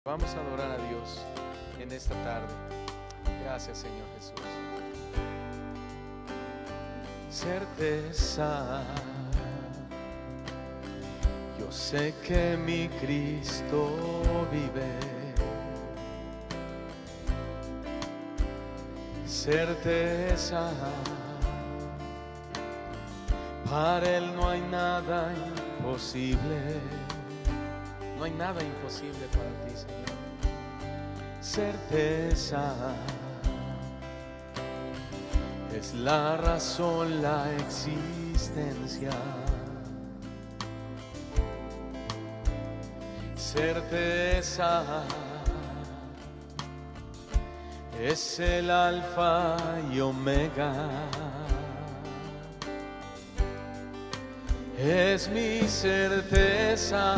Vamos a adorar a Dios en esta tarde. Gracias, Señor Jesús. Certeza, yo sé que mi Cristo vive. Certeza, para Él no hay nada imposible. No hay nada imposible para ti, Señor. Certeza, es la razón, la existencia. Certeza, es el alfa y omega. Es mi certeza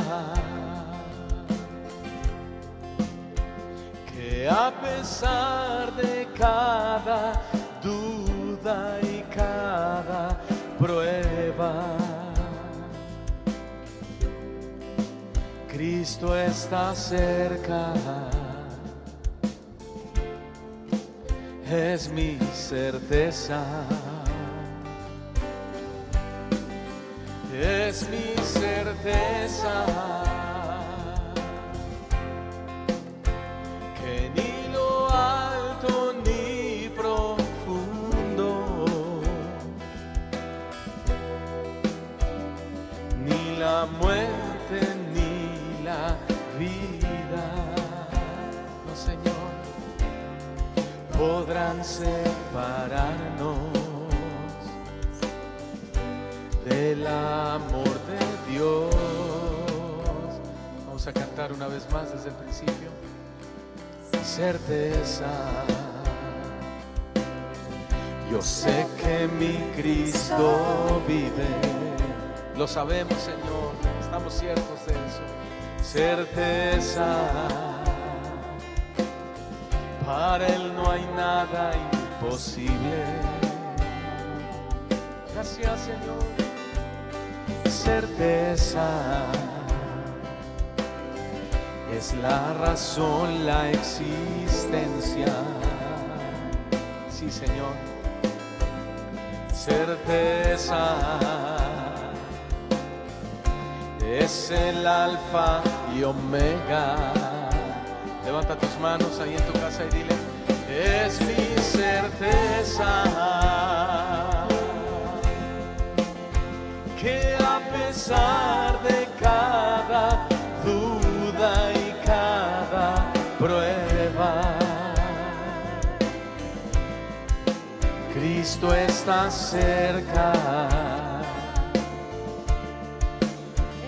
que a pesar de cada duda y cada prueba, Cristo está cerca. Es mi certeza. Es mi certeza que ni lo alto ni profundo, ni la muerte ni la vida, no, Señor, podrán separarnos del amor de Dios. Vamos a cantar una vez más desde el principio. Certeza, yo sé que mi Cristo vive. Lo sabemos, Señor, estamos ciertos de eso. Certeza, para Él no hay nada imposible. Gracias, Señor. Certeza, es la razón, la existencia. Sí, Señor. Certeza, es el alfa y omega. Levanta tus manos ahí en tu casa y dile: es mi certeza que a pesar de cada duda y cada prueba, Cristo está cerca.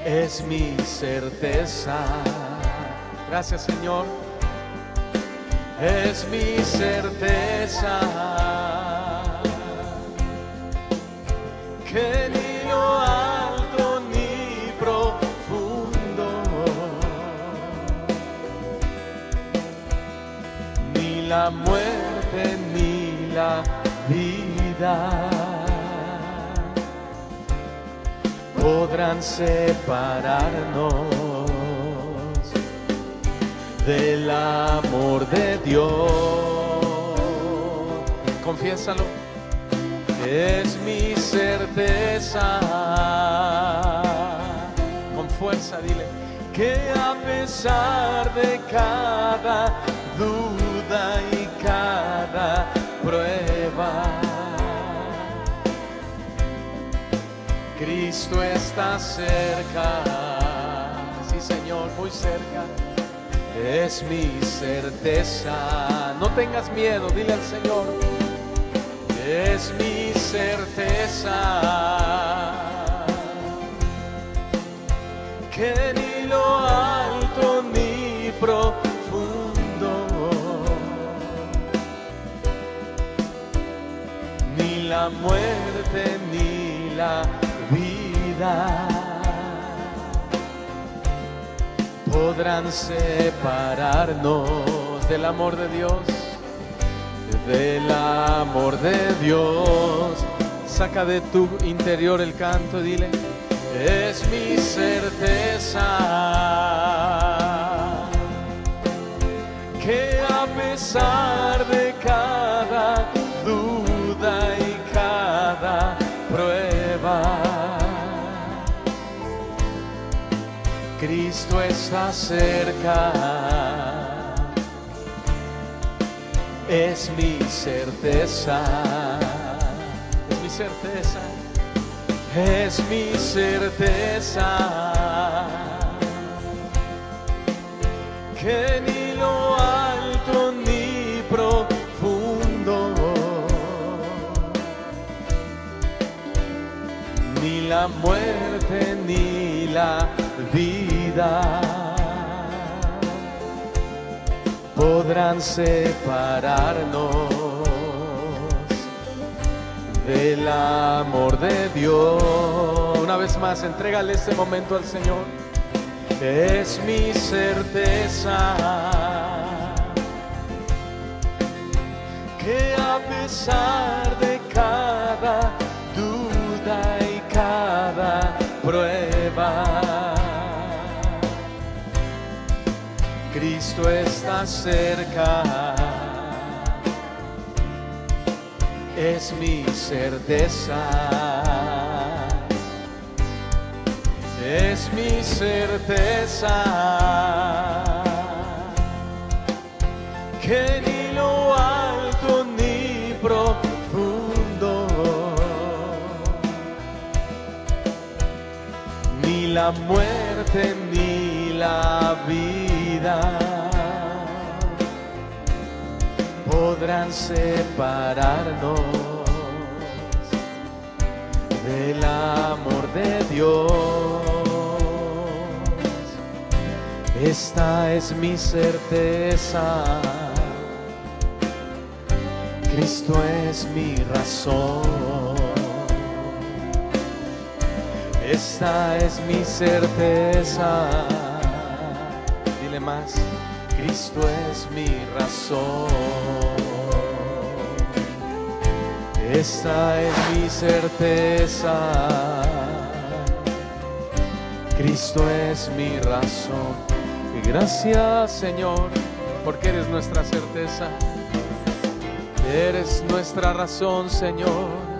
Es mi certeza. Gracias, Señor. Es mi certeza que ni lo alto ni profundo, ni la muerte ni la vida podrán separarnos del amor de Dios. Confiésalo. Es mi certeza. Con fuerza dile: que a pesar de cada duda y cada prueba, Cristo está cerca. Sí, Señor, muy cerca. Es mi certeza. No tengas miedo, dile al Señor: es mi certeza que ni lo alto ni profundo, ni la muerte ni la vida podrán separarnos del amor de Dios. Del amor de Dios. Saca de tu interior el canto y dile: es mi certeza pesar de cada duda y cada prueba, Cristo está cerca. Es mi certeza, es mi certeza, es mi certeza, que ni lo alto ni profundo, ni la muerte ni la vida podrán separarnos del amor de Dios. Una vez más, entrégale este momento al Señor. Es mi certeza que a pesar de cada duda y cada prueba, Cristo está cerca. Es mi certeza, es mi certeza, que ni lo alto ni profundo, ni la muerte ni la vida podrán separarnos del amor de Dios. Esta es mi certeza, Cristo es mi razón. Esta es mi certeza, dile más, Cristo es mi razón. Esta es mi certeza, Cristo es mi razón. Y gracias, Señor, porque eres nuestra certeza, eres nuestra razón, Señor.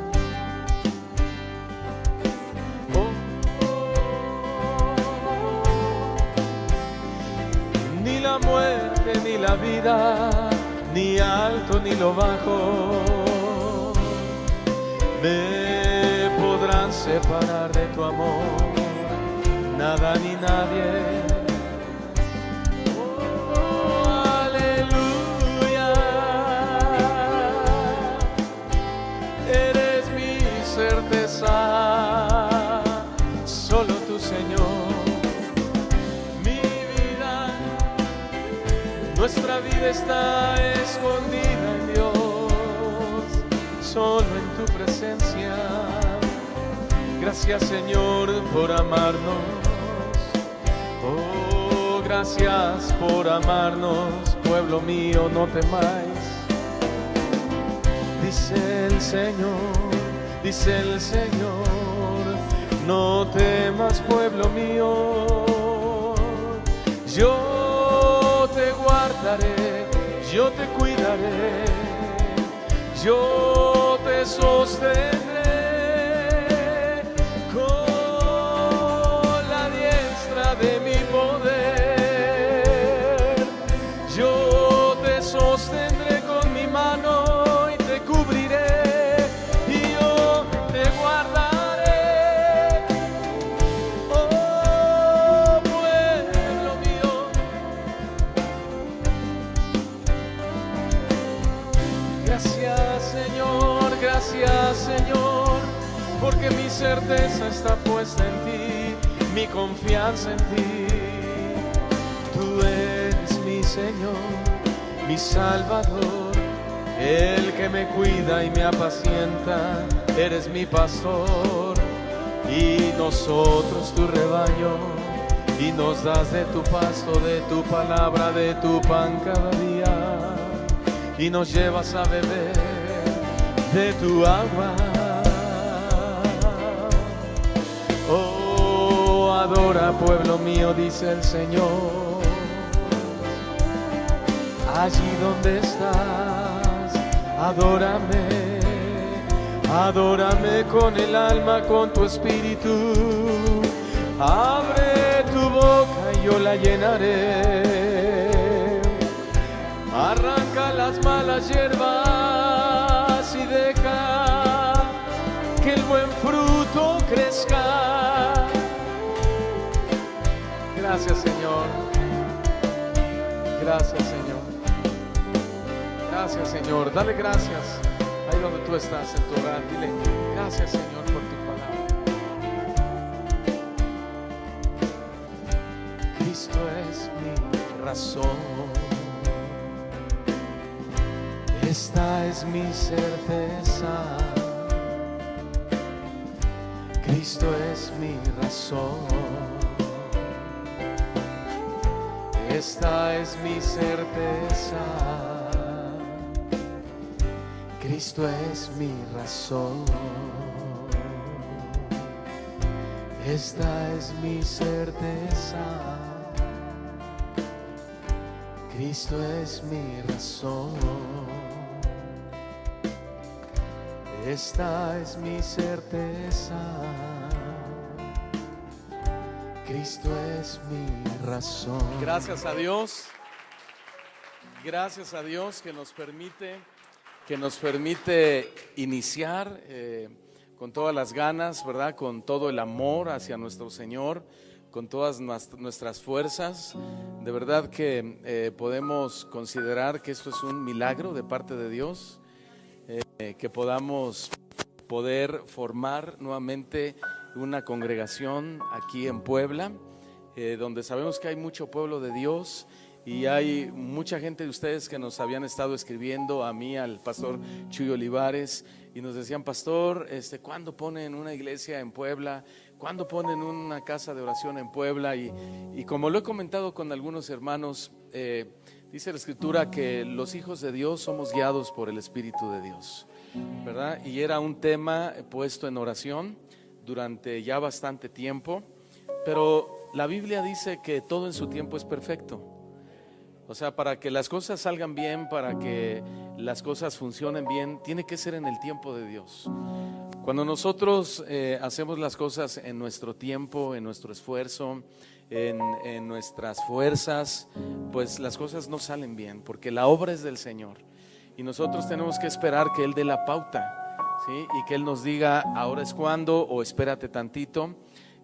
Ni la muerte ni la vida, ni alto ni lo bajo, me podrán separar de tu amor, nada ni nadie. Oh, aleluya, eres mi certeza, solo tu Señor. Nuestra vida está escondida en Dios, solo en tu presencia. Gracias, Señor, por amarnos. Oh, gracias por amarnos. Pueblo mío, no temáis. Dice el Señor, no temas, pueblo mío. Yo te guardaré, yo te cuidaré, yo te sostendré con la diestra de mi poder. Yo te sostendré con mi mano y te cubriré y yo te guardaré. Oh, pueblo mío, gracias Señor, porque mi certeza está puesta en ti, mi confianza en ti. Tú eres mi Señor, mi Salvador, el que me cuida y me apacienta. Eres mi pastor y nosotros tu rebaño, y nos das de tu pasto, de tu palabra, de tu pan cada día, y nos llevas a beber de tu agua. Oh, adora, pueblo mío, dice el Señor. allí donde estás, adórame, adórame con el alma, con tu espíritu. Abre tu boca y yo la llenaré. Arranca las malas hierbas y deja que el buen fruto crezca. Gracias, Señor. Gracias, Señor. Gracias, Señor. Dale gracias ahí donde tú estás en tu hogar. Dile gracias, Señor, por tu palabra. Cristo es mi razón. Esta es mi certeza. Cristo es mi razón. Esta es mi certeza. Cristo es mi razón. Esta es mi certeza. Cristo es mi razón. Esta es mi certeza. Cristo es mi razón. Gracias a Dios. Gracias a Dios que nos permite iniciar con todas las ganas, ¿verdad? Con todo el amor hacia nuestro Señor, con todas nuestras fuerzas. De verdad que podemos considerar que esto es un milagro de parte de Dios, que podamos poder formar nuevamente una congregación aquí en Puebla, donde sabemos que hay mucho pueblo de Dios y hay mucha gente de ustedes que nos habían estado escribiendo a mí, al pastor Chuy Olivares, y nos decían: pastor, ¿cuándo ponen una iglesia en Puebla? ¿Cuándo ponen una casa de oración en Puebla? Y como lo he comentado con algunos hermanos, dice la Escritura que los hijos de Dios somos guiados por el Espíritu de Dios, ¿verdad? Y era un tema puesto en oración durante ya bastante tiempo, pero la Biblia dice que todo en su tiempo es perfecto. O sea, para que las cosas salgan bien, para que las cosas funcionen bien, tiene que ser en el tiempo de Dios. Cuando nosotros hacemos las cosas en nuestro tiempo, en nuestro esfuerzo, en nuestras fuerzas, pues las cosas no salen bien, porque la obra es del Señor y nosotros tenemos que esperar que Él dé la pauta, ¿sí? Y que Él nos diga: ahora es cuando, o espérate tantito.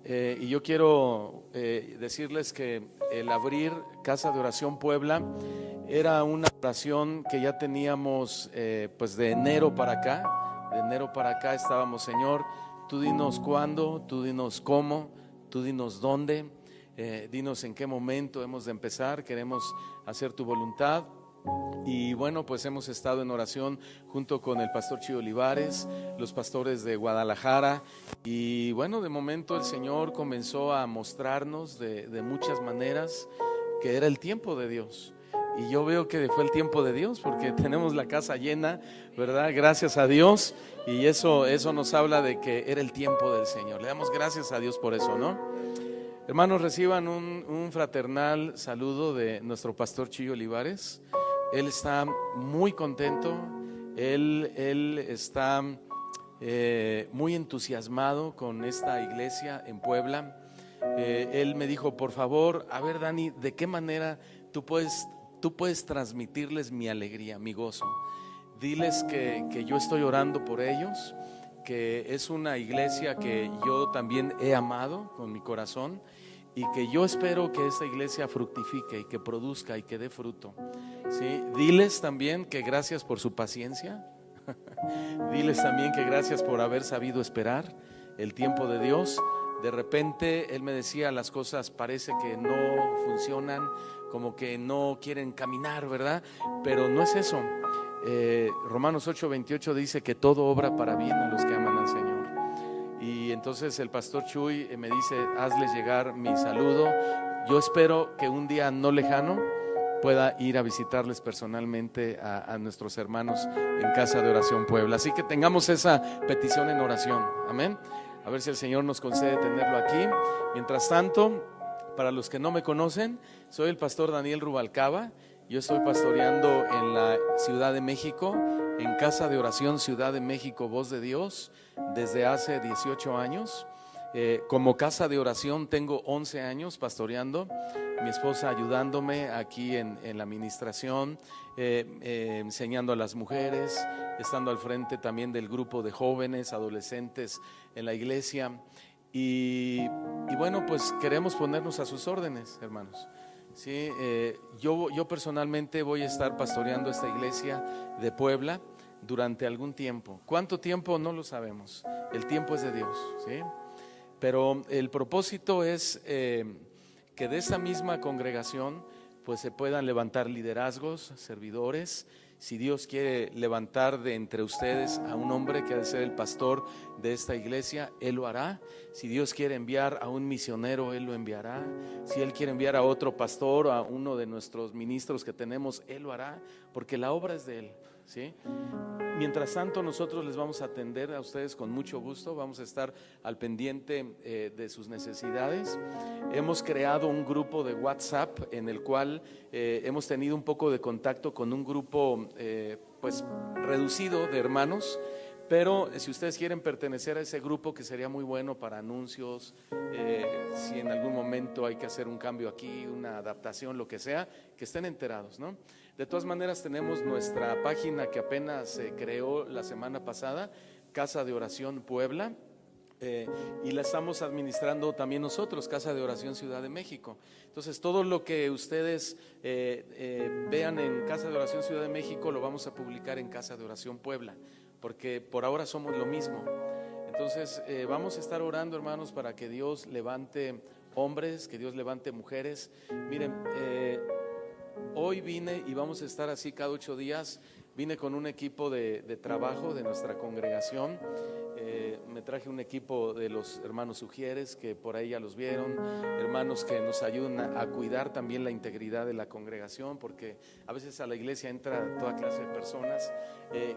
Y yo quiero decirles que el abrir Casa de Oración Puebla era una oración que ya teníamos pues de enero para acá. De enero para acá estábamos: Señor, tú dinos cuándo, tú dinos cómo, tú dinos dónde, dinos en qué momento hemos de empezar, queremos hacer tu voluntad. Y bueno, pues hemos estado en oración junto con el pastor Chuy Olivares, los pastores de Guadalajara, y bueno, de momento el Señor comenzó a mostrarnos de muchas maneras que era el tiempo de Dios. Y yo veo que fue el tiempo de Dios porque tenemos la casa llena, ¿verdad? Gracias a Dios. Y eso nos habla de que era el tiempo del Señor. Le damos gracias a Dios por eso, ¿no? Hermanos, reciban un fraternal saludo de nuestro pastor Chuy Olivares. Él está muy contento, él está muy entusiasmado con esta iglesia en Puebla. Él me dijo: por favor, a ver, Dani, ¿de qué manera tú puedes transmitirles mi alegría, mi gozo? Diles que yo estoy orando por ellos, que es una iglesia que yo también he amado con mi corazón y que yo espero que esta iglesia fructifique y que produzca y que dé fruto, ¿sí? Diles también que gracias por su paciencia. Diles también que gracias por haber sabido esperar el tiempo de Dios. De repente él me decía: las cosas parece que no funcionan, como que no quieren caminar, ¿verdad? Pero no es eso. Romanos 8:28 dice que todo obra para bien a los que aman al Señor. Y entonces el pastor Chuy me dice: hazles llegar mi saludo. Yo espero que un día no lejano pueda ir a visitarles personalmente a nuestros hermanos en Casa de Oración Puebla. Así que tengamos esa petición en oración, amén. A ver si el Señor nos concede tenerlo aquí. Mientras tanto, para los que no me conocen, soy el pastor Daniel Rubalcaba Yo estoy pastoreando en la Ciudad de México, en Casa de Oración Ciudad de México, Voz de Dios, desde hace 18 años. Como casa de oración tengo 11 años pastoreando, mi esposa ayudándome aquí en la administración, enseñando a las mujeres, estando al frente también del grupo de jóvenes, adolescentes en la iglesia. Y bueno, pues queremos ponernos a sus órdenes, hermanos. Sí, yo personalmente voy a estar pastoreando esta iglesia de Puebla durante algún tiempo. ¿Cuánto tiempo? No lo sabemos. El tiempo es de Dios, ¿sí? Pero el propósito es que de esa misma congregación pues se puedan levantar liderazgos, servidores. Si Dios quiere levantar de entre ustedes a un hombre que ha de ser el pastor de esta iglesia, Él lo hará. Si Dios quiere enviar a un misionero, Él lo enviará. Si Él quiere enviar a otro pastor, a uno de nuestros ministros que tenemos, Él lo hará, porque la obra es de Él, ¿sí? Mientras tanto, nosotros les vamos a atender a ustedes con mucho gusto, vamos a estar al pendiente de sus necesidades. Hemos creado un grupo de WhatsApp en el cual hemos tenido un poco de contacto con un grupo pues reducido de hermanos, pero si ustedes quieren pertenecer a ese grupo, que sería muy bueno para anuncios, si en algún momento hay que hacer un cambio aquí, una adaptación, lo que sea, que estén enterados, ¿no? De todas maneras, tenemos nuestra página que apenas se creó la semana pasada, Casa de Oración Puebla, y la estamos administrando también nosotros, Casa de Oración Ciudad de México. Entonces, todo lo que ustedes vean en Casa de Oración Ciudad de México lo vamos a publicar en Casa de Oración Puebla, porque por ahora somos lo mismo. Entonces, vamos a estar orando, hermanos, para que Dios levante hombres, que Dios levante mujeres. Miren, hoy vine y vamos a estar así cada 8 días. Vine con un equipo de trabajo de nuestra congregación. Me traje un equipo de los hermanos Ujieres, que por ahí ya los vieron, hermanos que nos ayudan a cuidar también la integridad de la congregación, porque a veces a la iglesia entra toda clase de personas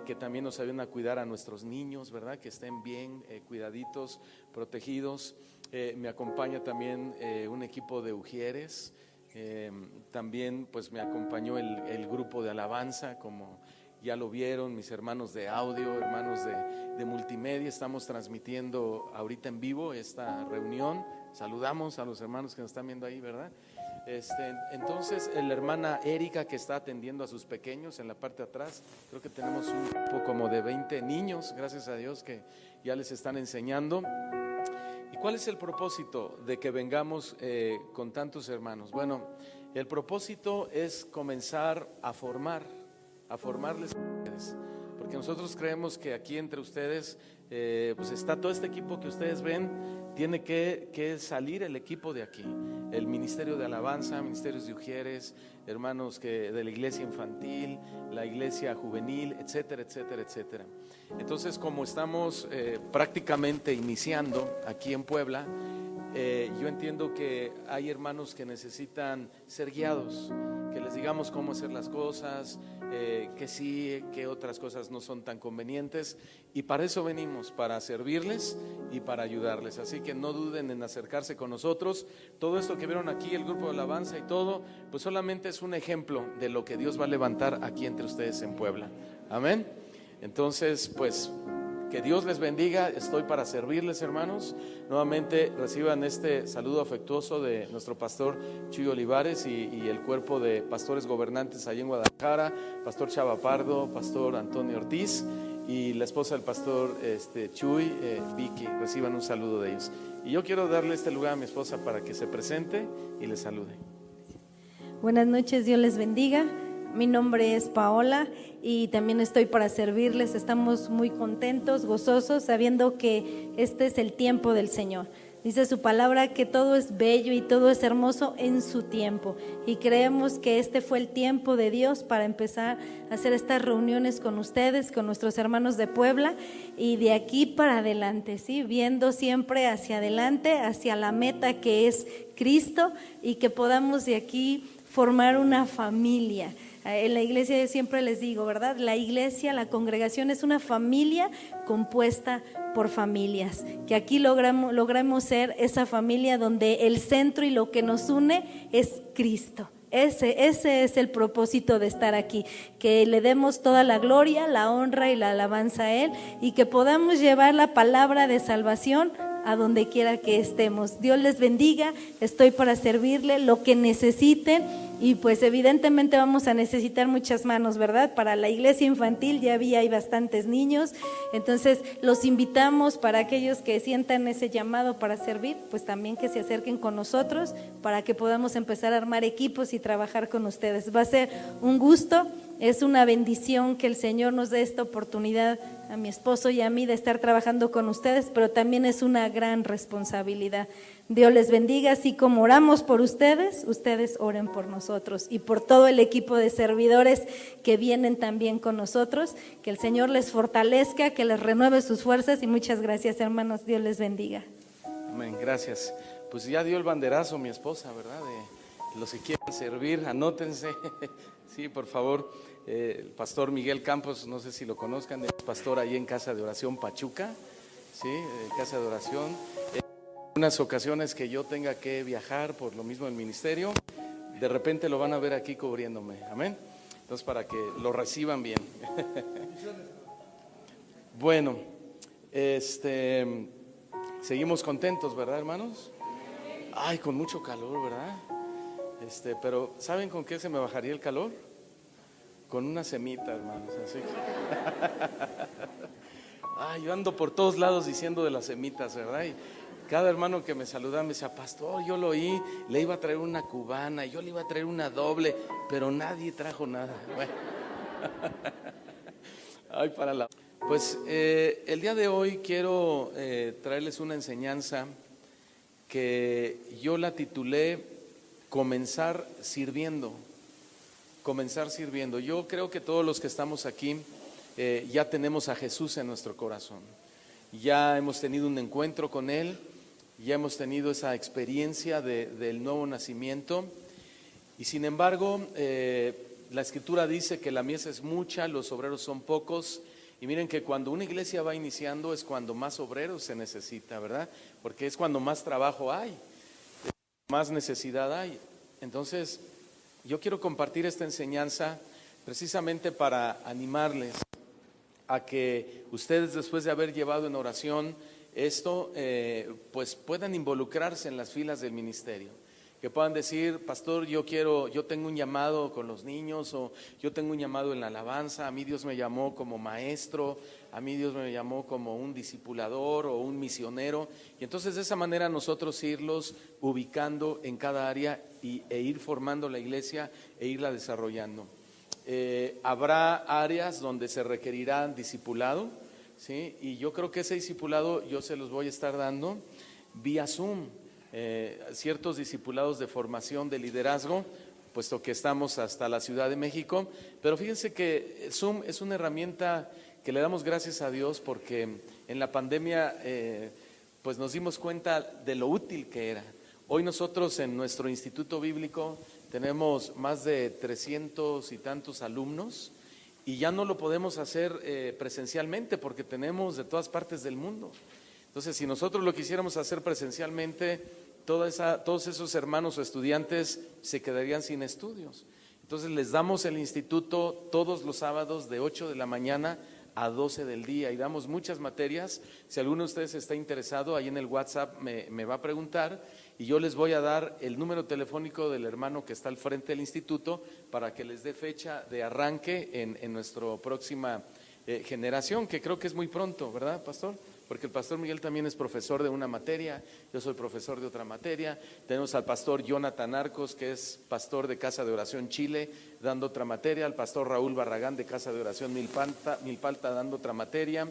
que también nos ayudan a cuidar a nuestros niños, ¿verdad? Que estén bien cuidaditos, protegidos. Me acompaña también un equipo de Ujieres. También pues me acompañó el grupo de alabanza, como ya lo vieron, mis hermanos de audio, hermanos de multimedia. Estamos transmitiendo ahorita en vivo esta reunión. Saludamos a los hermanos que nos están viendo ahí, ¿verdad? Entonces, la hermana Erika, que está atendiendo a sus pequeños en la parte de atrás. Creo que tenemos un grupo como de 20 niños, gracias a Dios, que ya les están enseñando. ¿Y cuál es el propósito de que vengamos con tantos hermanos? Bueno, el propósito es comenzar a formarles a ustedes, porque nosotros creemos que aquí entre ustedes pues está todo este equipo que ustedes ven. Tiene que salir el equipo de aquí, el ministerio de alabanza, ministerios de Ujieres, hermanos de la iglesia infantil, la iglesia juvenil, etcétera, etcétera, etcétera. Entonces, como estamos prácticamente iniciando aquí en Puebla, yo entiendo que hay hermanos que necesitan ser guiados, que les digamos cómo hacer las cosas, que sí, que otras cosas no son tan convenientes, y para eso venimos, para servirles y para ayudarles. Así que no duden en acercarse con nosotros. Todo esto que vieron aquí, el grupo de alabanza y todo, pues solamente es un ejemplo de lo que Dios va a levantar aquí entre ustedes en Puebla. Amén. Entonces, pues que Dios les bendiga. Estoy para servirles, hermanos. Nuevamente reciban este saludo afectuoso de nuestro pastor Chuy Olivares y el cuerpo de pastores gobernantes allí en Guadalajara, pastor Chava Pardo, pastor Antonio Ortiz y la esposa del pastor Chuy, Vicky. Reciban un saludo de ellos. Y yo quiero darle este lugar a mi esposa para que se presente y les salude. Buenas noches, Dios les bendiga. Mi nombre es Paola y también estoy para servirles. Estamos muy contentos, gozosos, sabiendo que este es el tiempo del Señor. Dice su palabra que todo es bello y todo es hermoso en su tiempo, y creemos que este fue el tiempo de Dios para empezar a hacer estas reuniones con ustedes, con nuestros hermanos de Puebla, y de aquí para adelante, ¿sí? Viendo siempre hacia adelante, hacia la meta que es Cristo, y que podamos de aquí formar una familia. En la iglesia siempre les digo, ¿verdad? La iglesia, la congregación es una familia compuesta por familias, que aquí logramos ser esa familia donde el centro y lo que nos une es Cristo. Ese es el propósito de estar aquí, que le demos toda la gloria, la honra y la alabanza a Él, y que podamos llevar la palabra de salvación a donde quiera que estemos. Dios les bendiga, estoy para servirle lo que necesiten, y pues evidentemente vamos a necesitar muchas manos, ¿verdad? Para la iglesia infantil ya hay bastantes niños, entonces los invitamos para aquellos que sientan ese llamado para servir, pues también que se acerquen con nosotros para que podamos empezar a armar equipos y trabajar con ustedes. Va a ser un gusto, es una bendición que el Señor nos dé esta oportunidad a mi esposo y a mí de estar trabajando con ustedes, pero también es una gran responsabilidad. Dios les bendiga, así como oramos por ustedes, ustedes oren por nosotros y por todo el equipo de servidores que vienen también con nosotros. Que el Señor les fortalezca, que les renueve sus fuerzas, y muchas gracias, hermanos. Dios les bendiga. Amén, gracias. Pues ya dio el banderazo mi esposa, ¿verdad? De los que quieran servir, anótense. Sí, por favor. El pastor Miguel Campos, no sé si lo conozcan, es pastor ahí en Casa de Oración Pachuca, sí, Casa de Oración. Unas ocasiones que yo tenga que viajar por lo mismo del ministerio, de repente lo van a ver aquí cubriéndome, amén. Entonces, para que lo reciban bien. Bueno, seguimos contentos, ¿verdad, hermanos? Ay, con mucho calor, ¿verdad? Pero ¿saben con qué se me bajaría el calor? Con una semita, hermanos, así que yo ando por todos lados diciendo de las semitas, ¿verdad? Y cada hermano que me saludaba me decía, pastor, yo lo oí, le iba a traer una cubana, y yo le iba a traer una doble, pero nadie trajo nada. Bueno. Pues el día de hoy quiero traerles una enseñanza que yo la titulé Comenzar sirviendo. Comenzar sirviendo. Yo creo que todos los que estamos aquí ya tenemos a Jesús en nuestro corazón. Ya hemos tenido un encuentro con Él, ya hemos tenido esa experiencia del nuevo nacimiento. Y sin embargo, la Escritura dice que la mies es mucha, los obreros son pocos. Y miren que cuando una iglesia va iniciando es cuando más obreros se necesita, ¿verdad? Porque es cuando más trabajo hay, más necesidad hay. Entonces, yo quiero compartir esta enseñanza precisamente para animarles a que ustedes, después de haber llevado en oración esto, pues puedan involucrarse en las filas del ministerio. Que puedan decir, pastor, yo tengo un llamado con los niños, o yo tengo un llamado en la alabanza, a mí Dios me llamó como maestro, a mí Dios me llamó como un discipulador o un misionero. Y entonces de esa manera nosotros irlos ubicando en cada área e ir formando la iglesia e irla desarrollando. Habrá áreas donde se requerirá discipulado, ¿sí? Y yo creo que ese discipulado yo se los voy a estar dando vía Zoom. Ciertos discipulados de formación de liderazgo, puesto que estamos hasta la Ciudad de México. Pero fíjense que Zoom es una herramienta que le damos gracias a Dios, porque en la pandemia pues nos dimos cuenta de lo útil que era. Hoy nosotros en nuestro instituto bíblico tenemos más de 300 y tantos alumnos, y ya no lo podemos hacer presencialmente porque tenemos de todas partes del mundo. Entonces, si nosotros lo quisiéramos hacer presencialmente, todos esos hermanos o estudiantes se quedarían sin estudios. Entonces, les damos el instituto todos los sábados de 8 de la mañana a 12 del día, y damos muchas materias. Si alguno de ustedes está interesado, ahí en el WhatsApp me va a preguntar, y yo les voy a dar el número telefónico del hermano que está al frente del instituto para que les dé fecha de arranque en nuestra próxima generación, que creo que es muy pronto, ¿verdad, pastor? Porque el pastor Miguel también es profesor de una materia, yo soy profesor de otra materia. Tenemos al pastor Jonathan Arcos, que es pastor de Casa de Oración Chile, dando otra materia. Al pastor Raúl Barragán, de Casa de Oración Milpalta, dando otra materia.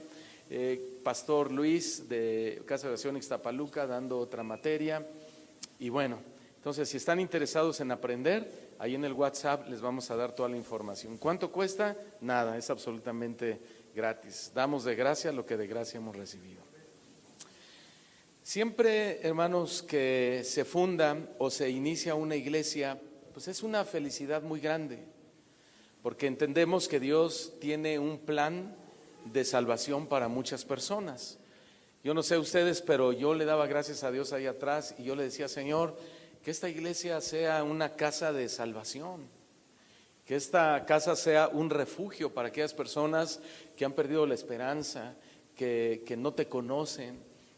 Pastor Luis, de Casa de Oración Ixtapaluca, dando otra materia. Y bueno, entonces si están interesados en aprender, ahí en el WhatsApp les vamos a dar toda la información. ¿Cuánto cuesta? Nada, es absolutamente gratis. Damos de gracia lo que de gracia hemos recibido. Siempre, hermanos, que se funda o se inicia una iglesia, pues es una felicidad muy grande, porque entendemos que Dios tiene un plan de salvación para muchas personas. Yo no sé ustedes, pero yo le daba gracias a Dios ahí atrás, y yo le decía, Señor, que esta iglesia sea una casa de salvación, que esta casa sea un refugio para aquellas personas que han perdido la esperanza, que no te conocen,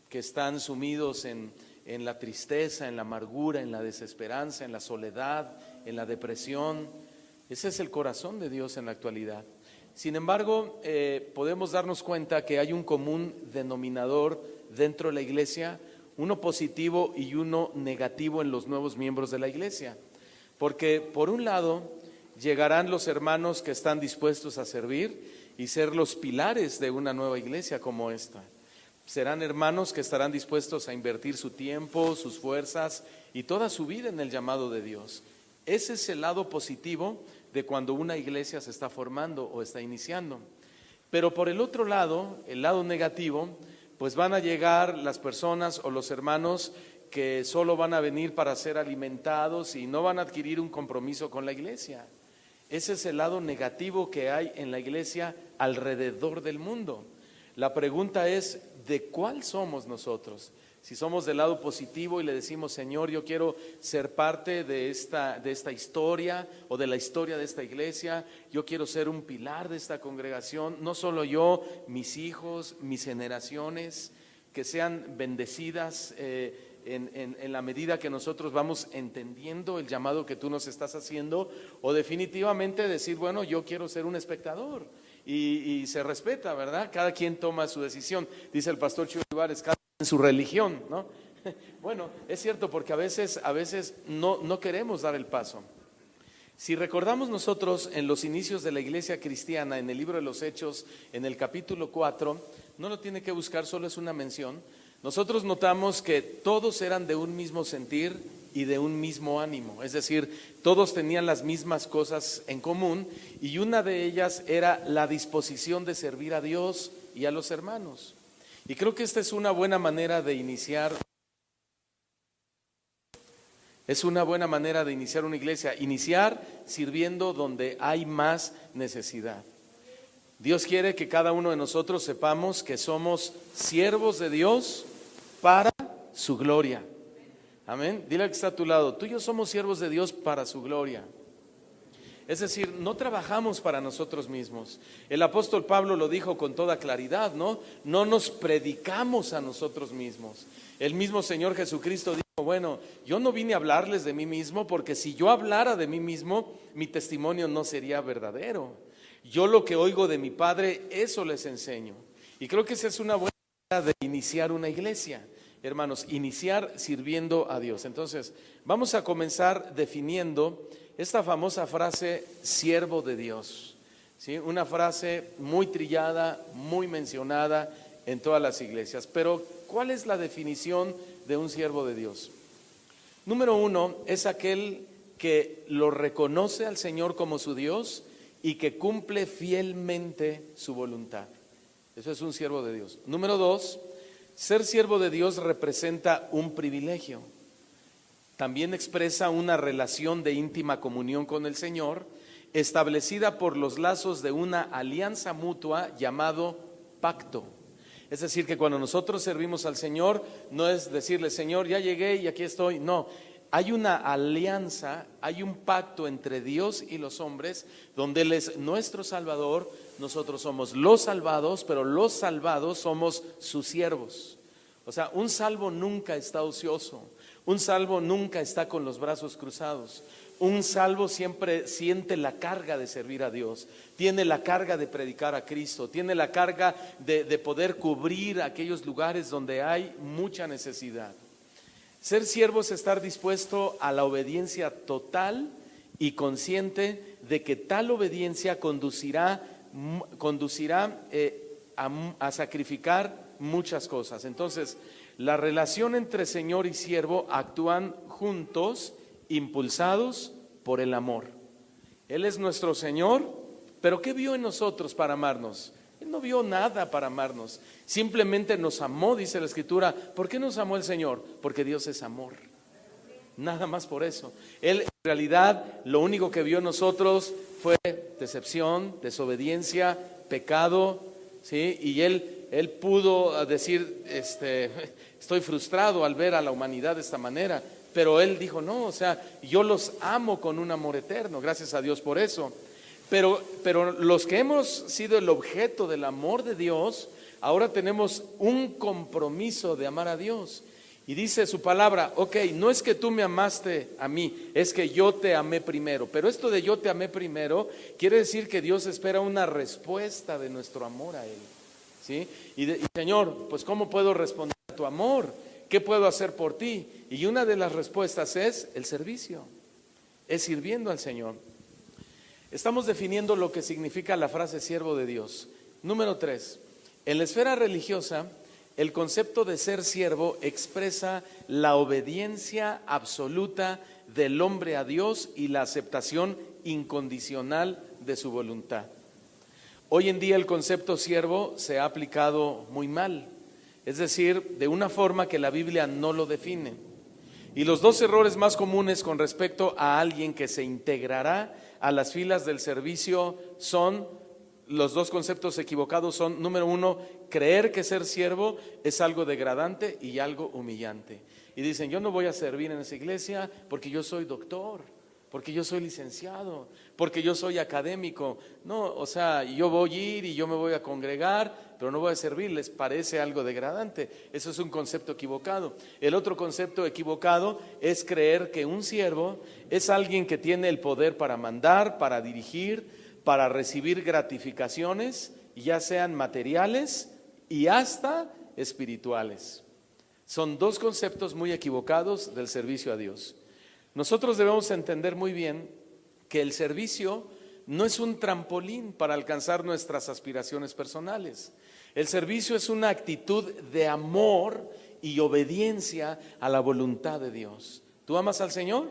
que están sumidos en la tristeza, en la amargura, en la desesperanza, en la soledad, en la depresión. Ese es el corazón de Dios en la actualidad. Sin embargo, podemos darnos cuenta que hay un común denominador dentro de la iglesia, uno positivo y uno negativo en los nuevos miembros de la iglesia. Porque por un lado llegarán los hermanos que están dispuestos a servir y ser los pilares de una nueva iglesia como esta. Serán hermanos que estarán dispuestos a invertir su tiempo, sus fuerzas y toda su vida en el llamado de Dios. Ese es el lado positivo de cuando una iglesia se está formando o está iniciando. Pero por el otro lado, el lado negativo, pues van a llegar las personas o los hermanos que solo van a venir para ser alimentados y no van a adquirir un compromiso con la iglesia. Ese es el lado negativo que hay en la iglesia alrededor del mundo. La pregunta es, ¿de cuál somos nosotros? Si somos del lado positivo y le decimos, Señor, yo quiero ser parte de esta historia o de la historia de esta iglesia, yo quiero ser un pilar de esta congregación, no solo yo, mis hijos, mis generaciones, que sean bendecidas en la medida que nosotros vamos entendiendo el llamado que tú nos estás haciendo, o definitivamente decir, bueno, yo quiero ser un espectador. Y se respeta, ¿verdad? Cada quien toma su decisión. Dice el pastor Chuy Olivares, cada quien en su religión, ¿no? Bueno, es cierto, porque a veces no queremos dar el paso. Si recordamos nosotros en los inicios de la iglesia cristiana, en el libro de los Hechos, en el capítulo 4, no lo tiene que buscar, solo es una mención. Nosotros notamos que todos eran de un mismo sentir y de un mismo ánimo, es decir, todos tenían las mismas cosas en común y una de ellas era la disposición de servir a Dios y a los hermanos. Y creo que esta es una buena manera de iniciar. Es una buena manera de iniciar una iglesia, iniciar sirviendo donde hay más necesidad. Dios quiere que cada uno de nosotros sepamos que somos siervos de Dios para su gloria. Amén. Dile al que está a tu lado, tú y yo somos siervos de Dios para su gloria. Es decir, no trabajamos para nosotros mismos. El apóstol Pablo lo dijo con toda claridad, ¿no? No nos predicamos a nosotros mismos. El mismo Señor Jesucristo dijo, bueno, yo no vine a hablarles de mí mismo, porque si yo hablara de mí mismo, mi testimonio no sería verdadero. Yo lo que oigo de mi Padre, eso les enseño. Y creo que esa es una buena manera de iniciar una iglesia. Hermanos, iniciar sirviendo a Dios. Entonces, vamos a comenzar definiendo esta famosa frase, siervo de Dios, ¿sí? Una frase muy trillada, muy mencionada en todas las iglesias. Pero, ¿cuál es la definición de un siervo de Dios? Número uno, es aquel que lo reconoce al Señor como su Dios y que cumple fielmente su voluntad. Eso es un siervo de Dios. Número dos, ser siervo de Dios representa un privilegio. También expresa una relación de íntima comunión con el Señor, establecida por los lazos de una alianza mutua llamado pacto. Es decir, que cuando nosotros servimos al Señor, no es decirle, Señor, ya llegué y aquí estoy. No, hay una alianza, hay un pacto entre Dios y los hombres, donde Él es nuestro Salvador, nosotros somos los salvados, pero los salvados somos sus siervos. O sea, un salvo nunca está ocioso, un salvo nunca está con los brazos cruzados. Un salvo siempre siente la carga de servir a Dios, tiene la carga de predicar a Cristo, tiene la carga de poder cubrir aquellos lugares donde hay mucha necesidad. Ser siervo es estar dispuesto a la obediencia total y consciente de que tal obediencia conducirá a sacrificar muchas cosas. Entonces, la relación entre Señor y siervo actúan juntos, impulsados por el amor. Él es nuestro Señor, pero ¿qué vio en nosotros para amarnos? Él no vio nada para amarnos, simplemente nos amó, dice la Escritura. ¿Por qué nos amó el Señor? Porque Dios es amor, nada más por eso. Él en realidad lo único que vio en nosotros fue decepción, desobediencia, pecado, ¿sí? Y él pudo decir, estoy frustrado al ver a la humanidad de esta manera, pero él dijo, no, o sea, yo los amo con un amor eterno, gracias a Dios por eso. Pero los que hemos sido el objeto del amor de Dios, ahora tenemos un compromiso de amar a Dios. Y dice su palabra, ok, no es que tú me amaste a mí, es que yo te amé primero. Pero esto de yo te amé primero quiere decir que Dios espera una respuesta de nuestro amor a Él, ¿sí? Y Señor, pues ¿cómo puedo responder a tu amor? ¿Qué puedo hacer por ti? Y una de las respuestas es el servicio, es sirviendo al Señor. Estamos definiendo lo que significa la frase siervo de Dios. Número 3, en la esfera religiosa, el concepto de ser siervo expresa la obediencia absoluta del hombre a Dios y la aceptación incondicional de su voluntad. Hoy en día el concepto siervo se ha aplicado muy mal, es decir, de una forma que la Biblia no lo define. Y los dos errores más comunes con respecto a alguien que se integrará a las filas del servicio son, los dos conceptos equivocados son, número 1, creer que ser siervo es algo degradante y algo humillante. Y dicen, yo no voy a servir en esa iglesia porque yo soy doctor, porque yo soy licenciado, porque yo soy académico. No, o sea, yo voy a ir y yo me voy a congregar, pero no voy a servir, les parece algo degradante. Eso es un concepto equivocado. El otro concepto equivocado es creer que un siervo es alguien que tiene el poder para mandar, para dirigir, para recibir gratificaciones, ya sean materiales y hasta espirituales. Son dos conceptos muy equivocados del servicio a Dios. Nosotros debemos entender muy bien que el servicio no es un trampolín para alcanzar nuestras aspiraciones personales. El servicio es una actitud de amor y obediencia a la voluntad de Dios. ¿Tú amas al Señor?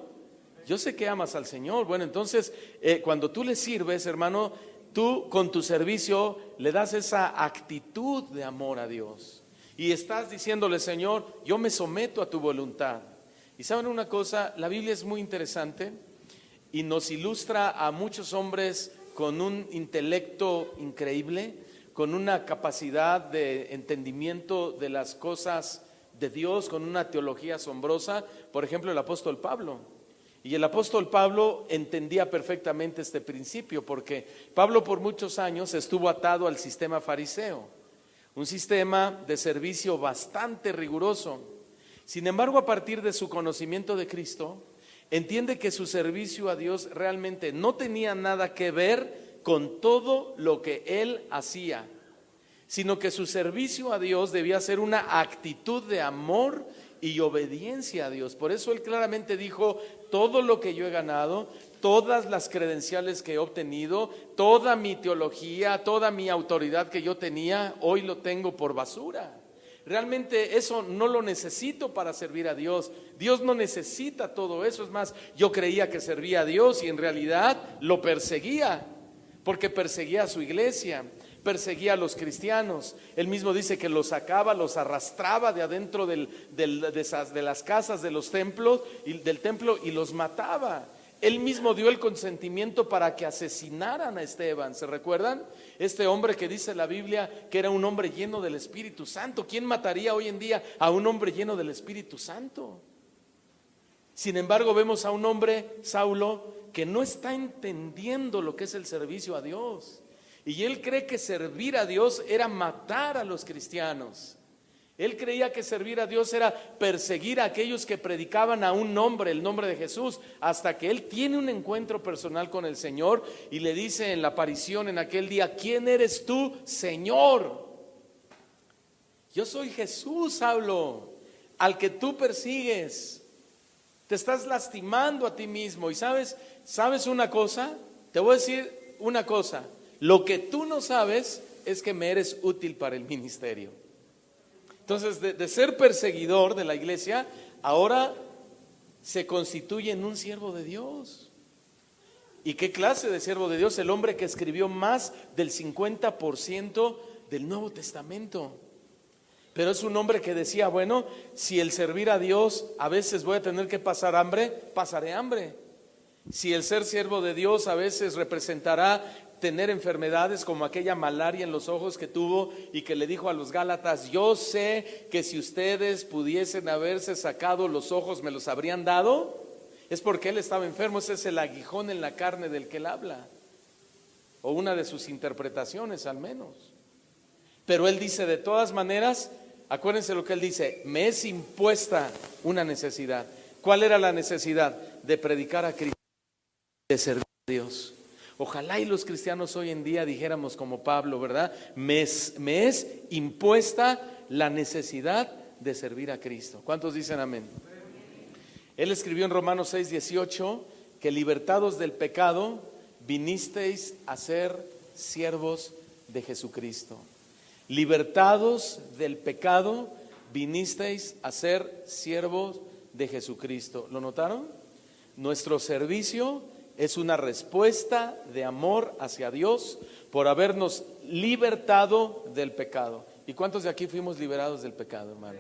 Yo sé que amas al Señor. Bueno, entonces cuando tú le sirves, hermano, tú con tu servicio le das esa actitud de amor a Dios y estás diciéndole, Señor, yo me someto a tu voluntad. Y saben una cosa, la Biblia es muy interesante y nos ilustra a muchos hombres con un intelecto increíble, con una capacidad de entendimiento de las cosas de Dios, con una teología asombrosa. Por ejemplo, el apóstol Pablo. Y el apóstol Pablo entendía perfectamente este principio, porque Pablo por muchos años estuvo atado al sistema fariseo, un sistema de servicio bastante riguroso. Sin embargo, a partir de su conocimiento de Cristo, entiende que su servicio a Dios realmente no tenía nada que ver con todo lo que él hacía, sino que su servicio a Dios debía ser una actitud de amor y obediencia a Dios. Por eso él claramente dijo, todo lo que yo he ganado, todas las credenciales que he obtenido, toda mi teología, toda mi autoridad que yo tenía, hoy lo tengo por basura. Realmente eso no lo necesito para servir a Dios. Dios no necesita todo eso. Es más, yo creía que servía a Dios y en realidad lo perseguía, porque perseguía a su iglesia, perseguía a los cristianos. Él mismo dice que los sacaba, los arrastraba de adentro de las casas de los templos y del templo y los mataba. Él mismo dio el consentimiento para que asesinaran a Esteban. ¿Se recuerdan? Este hombre que dice la Biblia que era un hombre lleno del Espíritu Santo. ¿Quién mataría hoy en día a un hombre lleno del Espíritu Santo? Sin embargo, vemos a un hombre, Saulo, que no está entendiendo lo que es el servicio a Dios. Y él cree que servir a Dios era matar a los cristianos. Él creía que servir a Dios era perseguir a aquellos que predicaban a un nombre, el nombre de Jesús, hasta que él tiene un encuentro personal con el Señor y le dice en la aparición en aquel día, ¿quién eres tú, Señor? Yo soy Jesús, Saulo, al que tú persigues. Te estás lastimando a ti mismo. Y ¿sabes una cosa? Te voy a decir una cosa. Lo que tú no sabes es que me eres útil para el ministerio. Entonces, de ser perseguidor de la iglesia, ahora se constituye en un siervo de Dios. ¿Y qué clase de siervo de Dios? El hombre que escribió más del 50% del Nuevo Testamento. Pero es un hombre que decía, bueno, si el servir a Dios a veces voy a tener que pasar hambre, pasaré hambre. Si el ser siervo de Dios a veces representará tener enfermedades como aquella malaria en los ojos que tuvo y que le dijo a los Gálatas: yo sé que si ustedes pudiesen haberse sacado los ojos, me los habrían dado, es porque él estaba enfermo. Ese es el aguijón en la carne del que él habla, o una de sus interpretaciones al menos. Pero él dice, de todas maneras, acuérdense lo que él dice: me es impuesta una necesidad. ¿Cuál era la necesidad? De predicar a Cristo, de servir a Dios. Ojalá y los cristianos hoy en día dijéramos como Pablo, ¿verdad? Me es impuesta la necesidad de servir a Cristo. ¿Cuántos dicen amén? Él escribió en Romanos 6:18 que libertados del pecado vinisteis a ser siervos de Jesucristo. Libertados del pecado vinisteis a ser siervos de Jesucristo. ¿Lo notaron? Nuestro servicio es una respuesta de amor hacia Dios por habernos libertado del pecado. ¿Y cuántos de aquí fuimos liberados del pecado, hermano?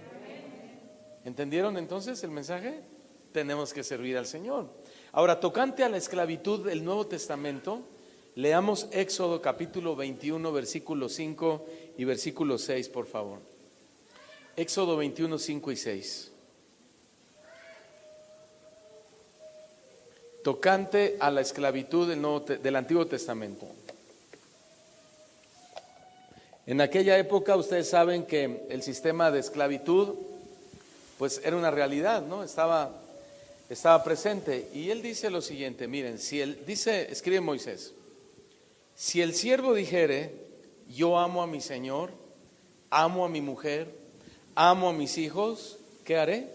¿Entendieron entonces el mensaje? Tenemos que servir al Señor. Ahora, tocante a la esclavitud del Nuevo Testamento, leamos Éxodo capítulo 21, versículo 5 y versículo 6, por favor. Éxodo 21, 5 y 6. Tocante a la esclavitud del Antiguo Testamento. En aquella época ustedes saben que el sistema de esclavitud pues era una realidad, ¿no? Estaba presente. Y él dice lo siguiente, miren, escribe Moisés: si el siervo dijere, yo amo a mi señor, amo a mi mujer, amo a mis hijos, ¿qué haré?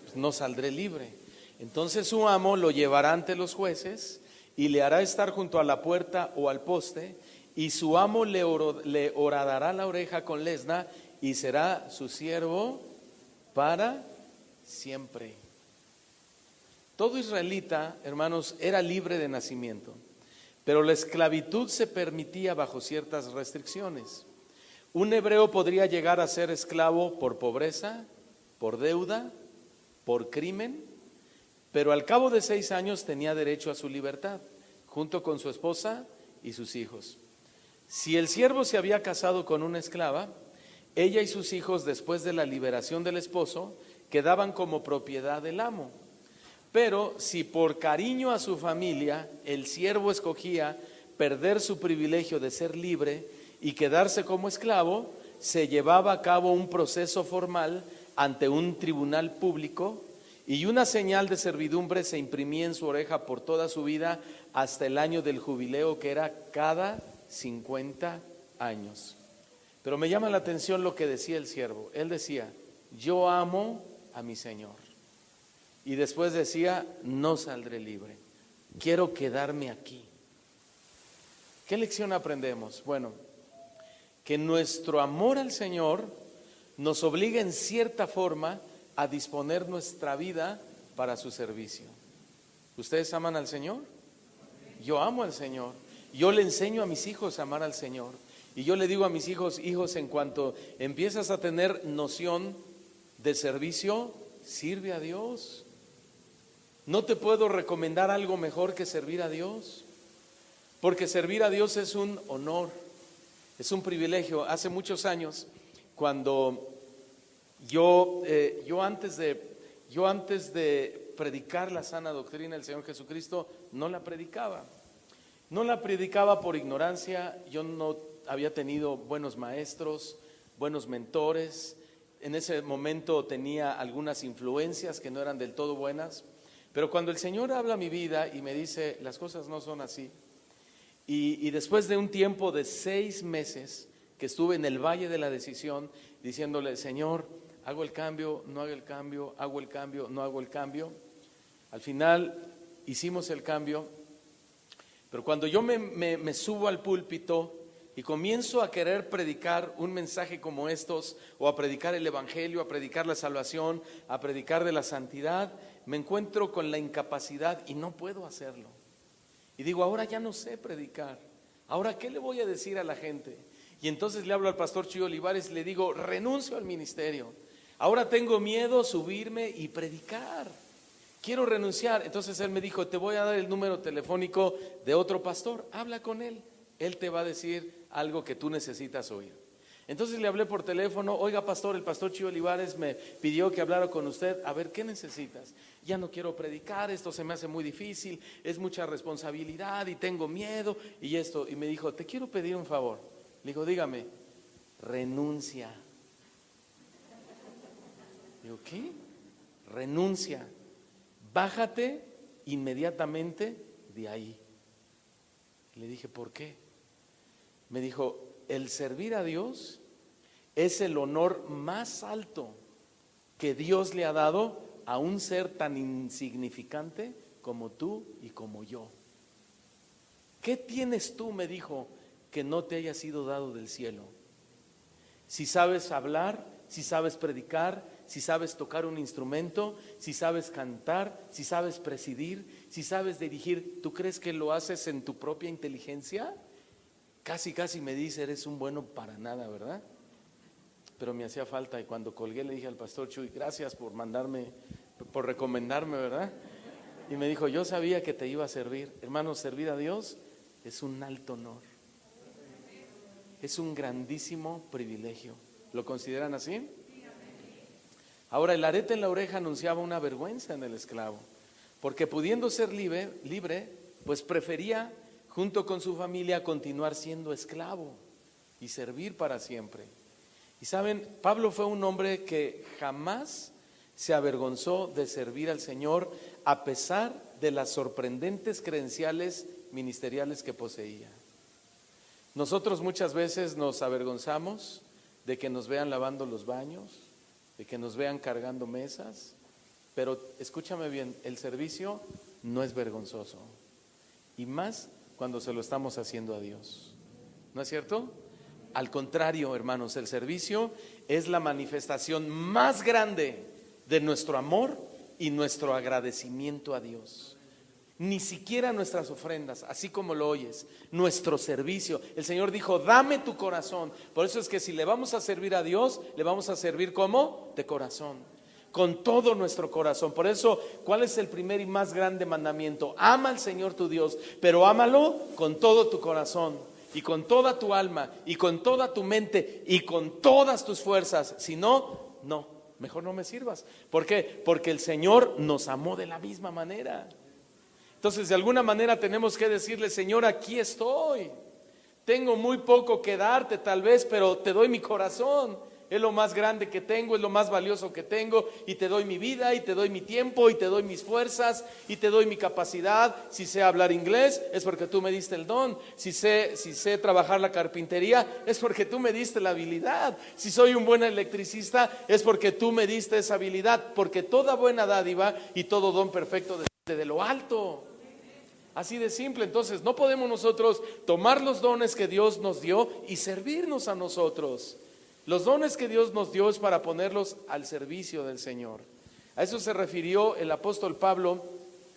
Pues no saldré libre. Entonces su amo lo llevará ante los jueces y le hará estar junto a la puerta o al poste, y su amo le horadará la oreja con lesna y será su siervo para siempre. Todo israelita, hermanos, era libre de nacimiento, pero la esclavitud se permitía bajo ciertas restricciones. Un hebreo podría llegar a ser esclavo por pobreza, por deuda, por crimen, pero al cabo de 6 años tenía derecho a su libertad, junto con su esposa y sus hijos. Si el siervo se había casado con una esclava, ella y sus hijos, después de la liberación del esposo, quedaban como propiedad del amo. Pero si por cariño a su familia el siervo escogía perder su privilegio de ser libre y quedarse como esclavo, se llevaba a cabo un proceso formal ante un tribunal público, y una señal de servidumbre se imprimía en su oreja por toda su vida hasta el año del jubileo, que era cada 50 años. Pero me llama la atención lo que decía el siervo. Él decía, yo amo a mi señor. Y después decía, no saldré libre, quiero quedarme aquí. ¿Qué lección aprendemos? Bueno, que nuestro amor al Señor nos obliga en cierta forma a disponer nuestra vida para su servicio. ¿Ustedes aman al Señor? Yo amo al Señor. Yo le enseño a mis hijos a amar al Señor. Y yo le digo a mis hijos, en cuanto empiezas a tener noción de servicio, sirve a Dios. No te puedo recomendar algo mejor que servir a Dios, porque servir a Dios es un honor, es un privilegio. Hace muchos años, cuando yo antes de predicar la sana doctrina del Señor Jesucristo, no la predicaba. No la predicaba por ignorancia. Yo no había tenido buenos maestros, buenos mentores. En ese momento tenía algunas influencias que no eran del todo buenas. Pero cuando el Señor habla a mi vida y me dice, las cosas no son así, y después de un tiempo de 6 meses que estuve en el valle de la decisión, diciéndole, Señor, hago el cambio, no hago el cambio, hago el cambio, no hago el cambio. Al final hicimos el cambio, pero cuando yo me subo al púlpito y comienzo a querer predicar un mensaje como estos, o a predicar el evangelio, a predicar la salvación, a predicar de la santidad, me encuentro con la incapacidad y no puedo hacerlo. Y digo, ahora ya no sé predicar, ahora ¿qué le voy a decir a la gente? Y entonces le hablo al pastor Chuy Olivares y le digo, renuncio al ministerio. Ahora tengo miedo a subirme y predicar. quiero renunciar. Entonces él me dijo, te voy a dar el número telefónico de otro pastor, habla con él, él te va a decir algo que tú necesitas oír. Entonces le hablé por teléfono, oiga pastor, el pastor Chío Olivares me pidió que hablara con usted, a ver, ¿qué necesitas? Ya no quiero predicar, esto se me hace muy difícil, es mucha responsabilidad y tengo miedo y esto. Y me dijo, te quiero pedir un favor. Le digo, dígame, renuncia. Digo, ¿qué? Renuncia, bájate inmediatamente de ahí. Le dije, ¿por qué? Me dijo, el servir a Dios es el honor más alto que Dios le ha dado a un ser tan insignificante como tú y como yo. ¿Qué tienes tú, me dijo, que no te haya sido dado del cielo? Si sabes hablar, si sabes predicar, si sabes tocar un instrumento, si sabes cantar, si sabes presidir, si sabes dirigir, ¿tú crees que lo haces en tu propia inteligencia? Casi me dice, eres un bueno para nada, ¿verdad? Pero me hacía falta y cuando colgué le dije al pastor Chuy, gracias por recomendarme, ¿verdad? Y me dijo, yo sabía que te iba a servir. Hermanos, servir a Dios es un alto honor. Es un grandísimo privilegio. ¿Lo consideran así? Ahora, el arete en la oreja anunciaba una vergüenza en el esclavo, porque pudiendo ser libre, pues prefería junto con su familia continuar siendo esclavo y servir para siempre. Y saben, Pablo fue un hombre que jamás se avergonzó de servir al Señor a pesar de las sorprendentes credenciales ministeriales que poseía. Nosotros muchas veces nos avergonzamos de que nos vean lavando los baños, de que nos vean cargando mesas, pero escúchame bien, el servicio no es vergonzoso, y más cuando se lo estamos haciendo a Dios. ¿No es cierto? Al contrario, hermanos, el servicio es la manifestación más grande de nuestro amor y nuestro agradecimiento a Dios. Ni siquiera nuestras ofrendas, así como lo oyes, nuestro servicio. El Señor dijo, dame tu corazón. Por eso es que si le vamos a servir a Dios, le vamos a servir ¿cómo? De corazón, con todo nuestro corazón. Por eso, ¿cuál es el primer y más grande mandamiento? Ama al Señor tu Dios, pero ámalo con todo tu corazón y con toda tu alma y con toda tu mente y con todas tus fuerzas. Si no, mejor no me sirvas. ¿Por qué? Porque el Señor nos amó de la misma manera. Entonces, de alguna manera tenemos que decirle, Señor, aquí estoy. Tengo muy poco que darte tal vez, pero te doy mi corazón. Es lo más grande que tengo, es lo más valioso que tengo, y te doy mi vida, y te doy mi tiempo, y te doy mis fuerzas, y te doy mi capacidad. Si sé hablar inglés, es porque tú me diste el don. Si sé trabajar la carpintería, es porque tú me diste la habilidad. Si soy un buen electricista, es porque tú me diste esa habilidad. Porque toda buena dádiva y todo don perfecto desciende de lo alto. Así de simple. Entonces no podemos nosotros tomar los dones que Dios nos dio y servirnos a nosotros. Los dones que Dios nos dio es para ponerlos al servicio del Señor. A eso se refirió el apóstol Pablo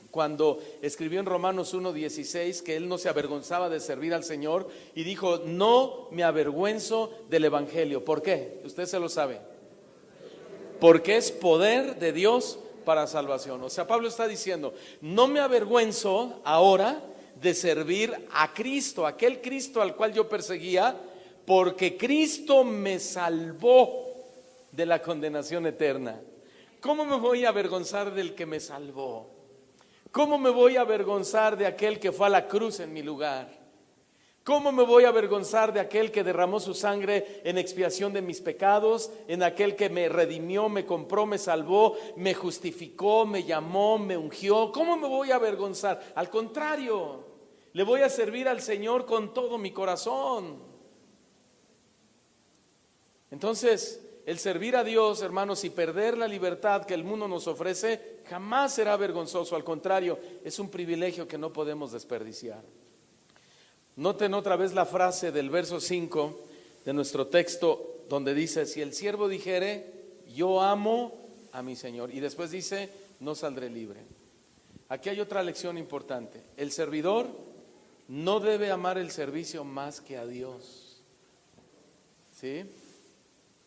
cuando escribió en Romanos 1:16 que él no se avergonzaba de servir al Señor, y dijo, no me avergüenzo del evangelio. ¿Por qué? Usted se lo sabe. Porque es poder de Dios para salvación. O sea, Pablo está diciendo, no me avergüenzo ahora de servir a Cristo, aquel Cristo al cual yo perseguía, porque Cristo me salvó de la condenación eterna. ¿Cómo me voy a avergonzar del que me salvó? ¿Cómo me voy a avergonzar de aquel que fue a la cruz en mi lugar? ¿Cómo me voy a avergonzar de aquel que derramó su sangre en expiación de mis pecados, en aquel que me redimió, me compró, me salvó, me justificó, me llamó, me ungió? ¿Cómo me voy a avergonzar? Al contrario, le voy a servir al Señor con todo mi corazón. Entonces, el servir a Dios, hermanos, y perder la libertad que el mundo nos ofrece, jamás será vergonzoso. Al contrario, es un privilegio que no podemos desperdiciar. Noten otra vez la frase del verso 5 de nuestro texto, donde dice, si el siervo dijere, yo amo a mi Señor, y después dice, no saldré libre. Aquí hay otra lección importante. El servidor no debe amar el servicio más que a Dios. ¿Sí?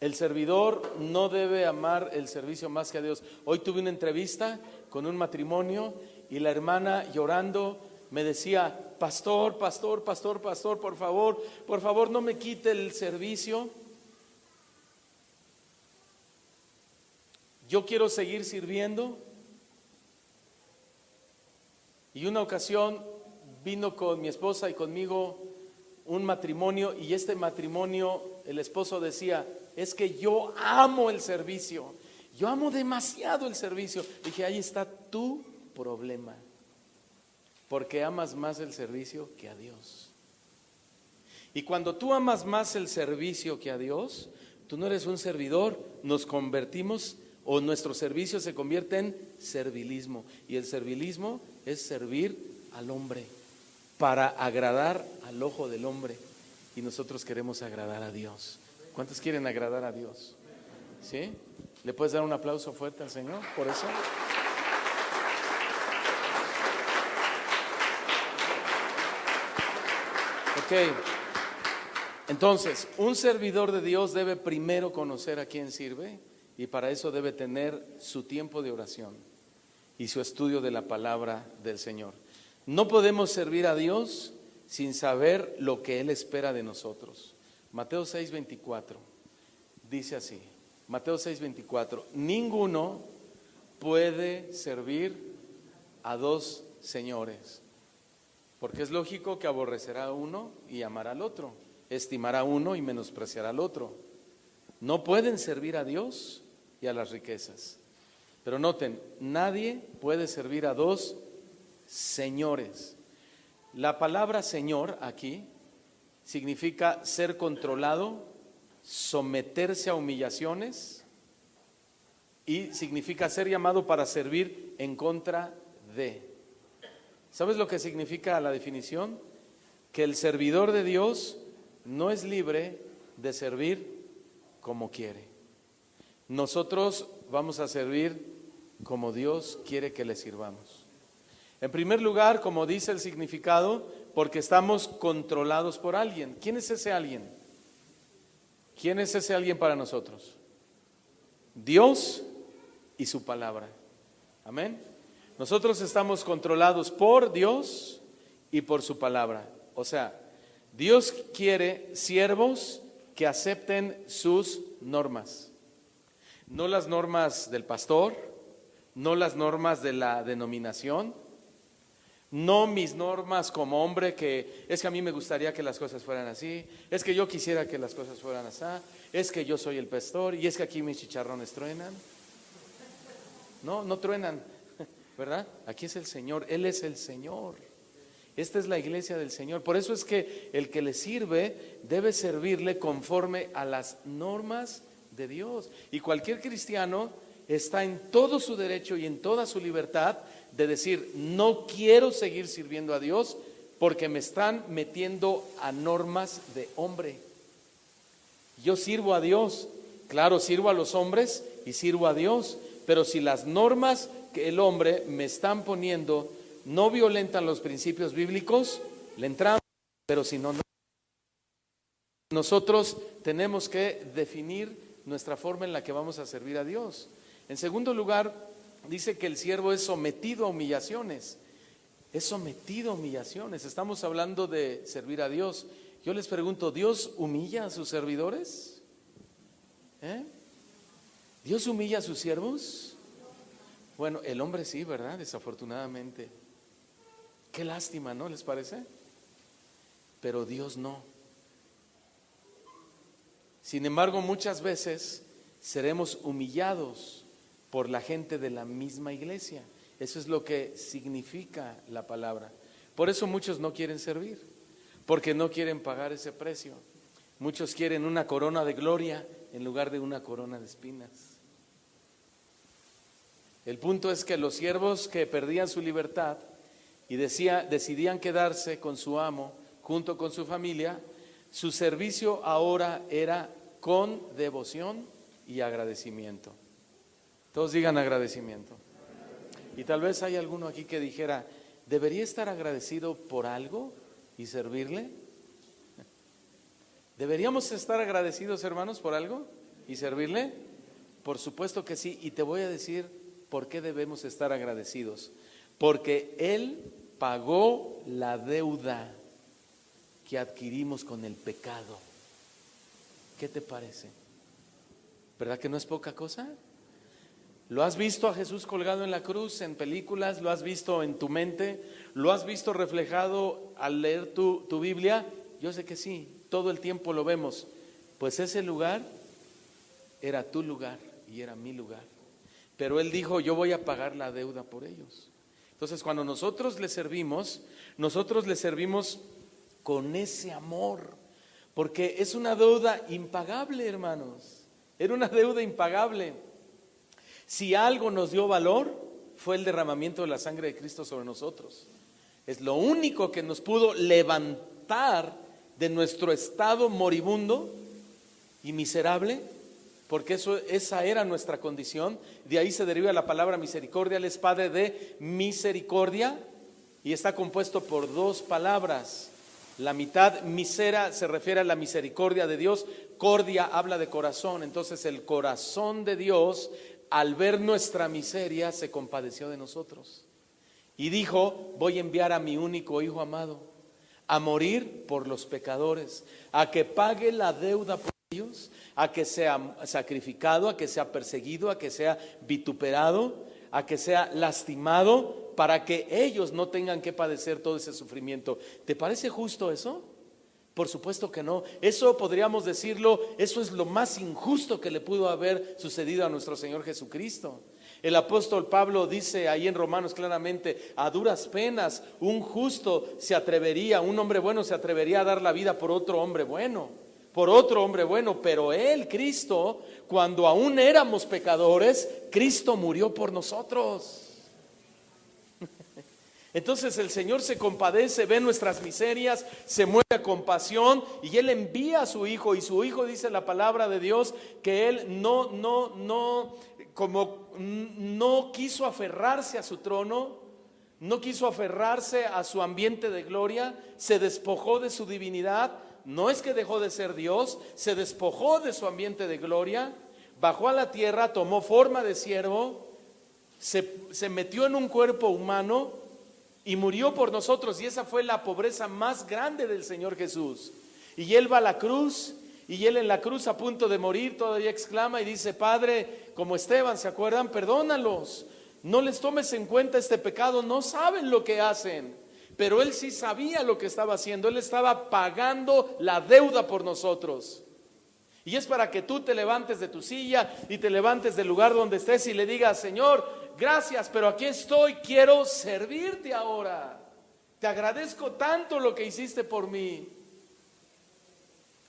El servidor no debe amar el servicio más que a Dios. Hoy tuve una entrevista con un matrimonio y la hermana llorando me decía: pastor, pastor, pastor, pastor, por favor, no me quite el servicio. Yo quiero seguir sirviendo. Y una ocasión vino con mi esposa y conmigo un matrimonio, y este matrimonio, el esposo decía: es que yo amo el servicio, yo amo demasiado el servicio. Dije: ahí está tu problema, porque amas más el servicio que a Dios. Y cuando tú amas más el servicio que a Dios, tú no eres un servidor, nos convertimos, o nuestro servicio se convierte en servilismo. Y el servilismo es servir al hombre para agradar al ojo del hombre, y nosotros queremos agradar a Dios. ¿Cuántos quieren agradar a Dios? ¿Sí? ¿Le puedes dar un aplauso fuerte al Señor por eso? Ok. Entonces, un servidor de Dios debe primero conocer a quién sirve, y para eso debe tener su tiempo de oración y su estudio de la palabra del Señor. No podemos servir a Dios sin saber lo que Él espera de nosotros. Mateo 6:24 dice así, Mateo 6:24: ninguno puede servir a dos señores, porque es lógico que aborrecerá a uno y amará al otro, estimará a uno y menospreciará al otro. No pueden servir a Dios y a las riquezas. Pero noten, nadie puede servir a dos señores. La palabra señor aquí significa ser controlado, someterse a humillaciones, y significa ser llamado para servir en contra de. ¿Sabes lo que significa la definición? Que el servidor de Dios no es libre de servir como quiere. Nosotros vamos a servir como Dios quiere que le sirvamos. En primer lugar, como dice el significado, porque estamos controlados por alguien. ¿Quién es ese alguien? ¿Quién es ese alguien para nosotros? Dios y su palabra. Amén. Nosotros estamos controlados por Dios y por su palabra. O sea, Dios quiere siervos que acepten sus normas. No las normas del pastor, no las normas de la denominación, no mis normas como hombre, que es que a mí me gustaría que las cosas fueran así, es que yo quisiera que las cosas fueran así, es que yo soy el pastor y es que aquí mis chicharrones truenan. No, no truenan, ¿verdad? Aquí es el Señor, Él es el Señor. Esta es la iglesia del Señor. Por eso es que el que le sirve debe servirle conforme a las normas de Dios. Y cualquier cristiano está en todo su derecho y en toda su libertad de decir: no quiero seguir sirviendo a Dios porque me están metiendo a normas de hombre. Yo sirvo a Dios, claro, sirvo a los hombres y sirvo a Dios, pero si las normas que el hombre me están poniendo no violentan los principios bíblicos, le entramos, pero si no, no. Nosotros tenemos que definir nuestra forma en la que vamos a servir a Dios. En segundo lugar, dice que el siervo es sometido a humillaciones. Es sometido a humillaciones. Estamos hablando de servir a Dios. Yo les pregunto, ¿Dios humilla a sus servidores? ¿Dios humilla a sus siervos? Bueno, el hombre sí, ¿verdad? Desafortunadamente. Qué lástima, ¿no les parece? Pero Dios no. Sin embargo, muchas veces seremos humillados por la gente de la misma iglesia. Eso es lo que significa la palabra. Por eso muchos no quieren servir, porque no quieren pagar ese precio. Muchos quieren una corona de gloria en lugar de una corona de espinas. El punto es que los siervos que perdían su libertad y decidían quedarse con su amo junto con su familia, su servicio ahora era con devoción y agradecimiento. Todos digan agradecimiento. Y tal vez hay alguno aquí que dijera: ¿debería estar agradecido por algo y servirle? ¿Deberíamos estar agradecidos, hermanos, por algo? y servirle? Por supuesto que sí, y te voy a decir por qué debemos estar agradecidos. Porque Él pagó la deuda que adquirimos con el pecado. ¿Qué te parece? ¿Verdad que no es poca cosa? ¿Lo has visto a Jesús colgado en la cruz en películas? ¿Lo has visto en tu mente? ¿Lo has visto reflejado al leer tu Biblia? Yo sé que sí, todo el tiempo lo vemos. Pues ese lugar era tu lugar y era mi lugar. Pero Él dijo, yo voy a pagar la deuda por ellos. Entonces, cuando nosotros le servimos con ese amor, porque es una deuda impagable, hermanos. Era una deuda impagable. Si algo nos dio valor, fue el derramamiento de la sangre de Cristo sobre nosotros. Es lo único que nos pudo levantar de nuestro estado moribundo y miserable, porque esa era nuestra condición. De ahí se deriva la palabra misericordia. Él es Padre de misericordia y está compuesto por dos palabras. La mitad misera se refiere a la misericordia de Dios, cordia habla de corazón. Entonces el corazón de Dios, al ver nuestra miseria, se compadeció de nosotros y dijo, voy a enviar a mi único hijo amado a morir por los pecadores, a que pague la deuda por ellos, a que sea sacrificado, a que sea perseguido, a que sea vituperado, a que sea lastimado, para que ellos no tengan que padecer todo ese sufrimiento. ¿Te parece justo eso? Por supuesto que no. Eso podríamos decirlo, eso es lo más injusto que le pudo haber sucedido a nuestro Señor Jesucristo. El apóstol Pablo dice ahí en Romanos claramente, a duras penas un justo se atrevería, un hombre bueno se atrevería a dar la vida por otro hombre bueno, pero Él, Cristo, cuando aún éramos pecadores, Cristo murió por nosotros. Entonces el Señor se compadece, ve nuestras miserias, se mueve a compasión y Él envía a su Hijo, y su Hijo, dice la palabra de Dios, que Él no quiso aferrarse a su trono, no quiso aferrarse a su ambiente de gloria, se despojó de su divinidad. No es que dejó de ser Dios, se despojó de su ambiente de gloria, bajó a la tierra, tomó forma de siervo, se metió en un cuerpo humano y murió por nosotros. Y esa fue la pobreza más grande del Señor Jesús. Y Él va a la cruz, y Él en la cruz a punto de morir todavía exclama y dice, Padre, como Esteban, ¿se acuerdan? Perdónalos, no les tomes en cuenta este pecado, no saben lo que hacen. Pero Él sí sabía lo que estaba haciendo, Él estaba pagando la deuda por nosotros. Y es para que tú te levantes de tu silla y te levantes del lugar donde estés y le digas, Señor, gracias, pero aquí estoy, quiero servirte ahora. Te agradezco tanto lo que hiciste por mí.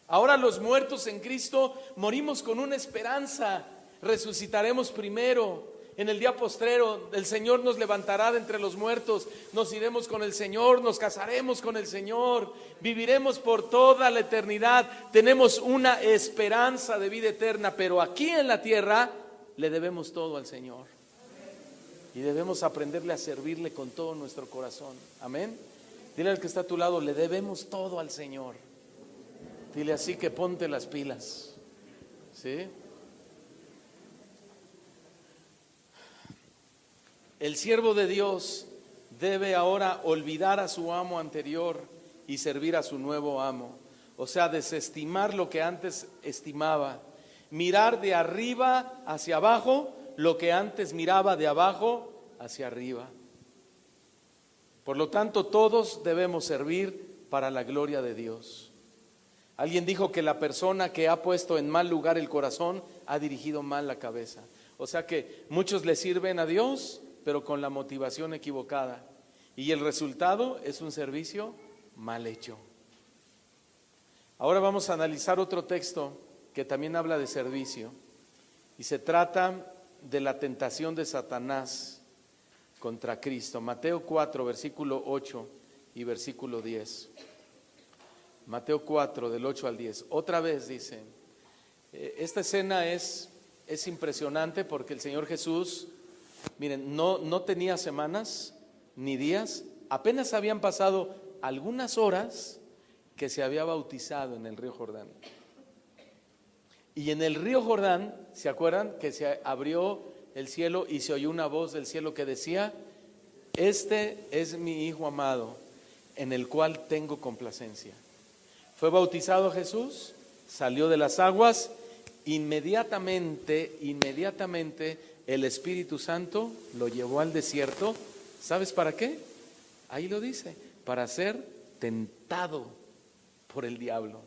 Ahora los muertos en Cristo morimos con una esperanza, resucitaremos primero. En el día postrero el Señor nos levantará de entre los muertos, nos iremos con el Señor, nos casaremos con el Señor, viviremos por toda la eternidad, tenemos una esperanza de vida eterna, pero aquí en la tierra le debemos todo al Señor y debemos aprenderle a servirle con todo nuestro corazón. Amén. Dile al que está a tu lado, le debemos todo al Señor. Dile así, que ponte las pilas, ¿sí? El siervo de Dios debe ahora olvidar a su amo anterior y servir a su nuevo amo. O sea, desestimar lo que antes estimaba, mirar de arriba hacia abajo lo que antes miraba de abajo hacia arriba. Por lo tanto, todos debemos servir para la gloria de Dios. Alguien dijo que la persona que ha puesto en mal lugar el corazón ha dirigido mal la cabeza. O sea que muchos le sirven a Dios, pero con la motivación equivocada, y el resultado es un servicio mal hecho. Ahora vamos a analizar otro texto que también habla de servicio, y se trata de la tentación de Satanás contra Cristo. Mateo 4, versículo 8 y versículo 10. Mateo 4, del 8 al 10. Otra vez dice, esta escena es impresionante porque el Señor Jesús, miren, no tenía semanas ni días, apenas habían pasado algunas horas que se había bautizado en el río Jordán. Y en el río Jordán, ¿se acuerdan? Que se abrió el cielo y se oyó una voz del cielo que decía: este es mi Hijo amado, en el cual tengo complacencia. Fue bautizado Jesús, salió de las aguas, inmediatamente el Espíritu Santo lo llevó al desierto. ¿Sabes para qué? Ahí lo dice, para ser tentado por el diablo.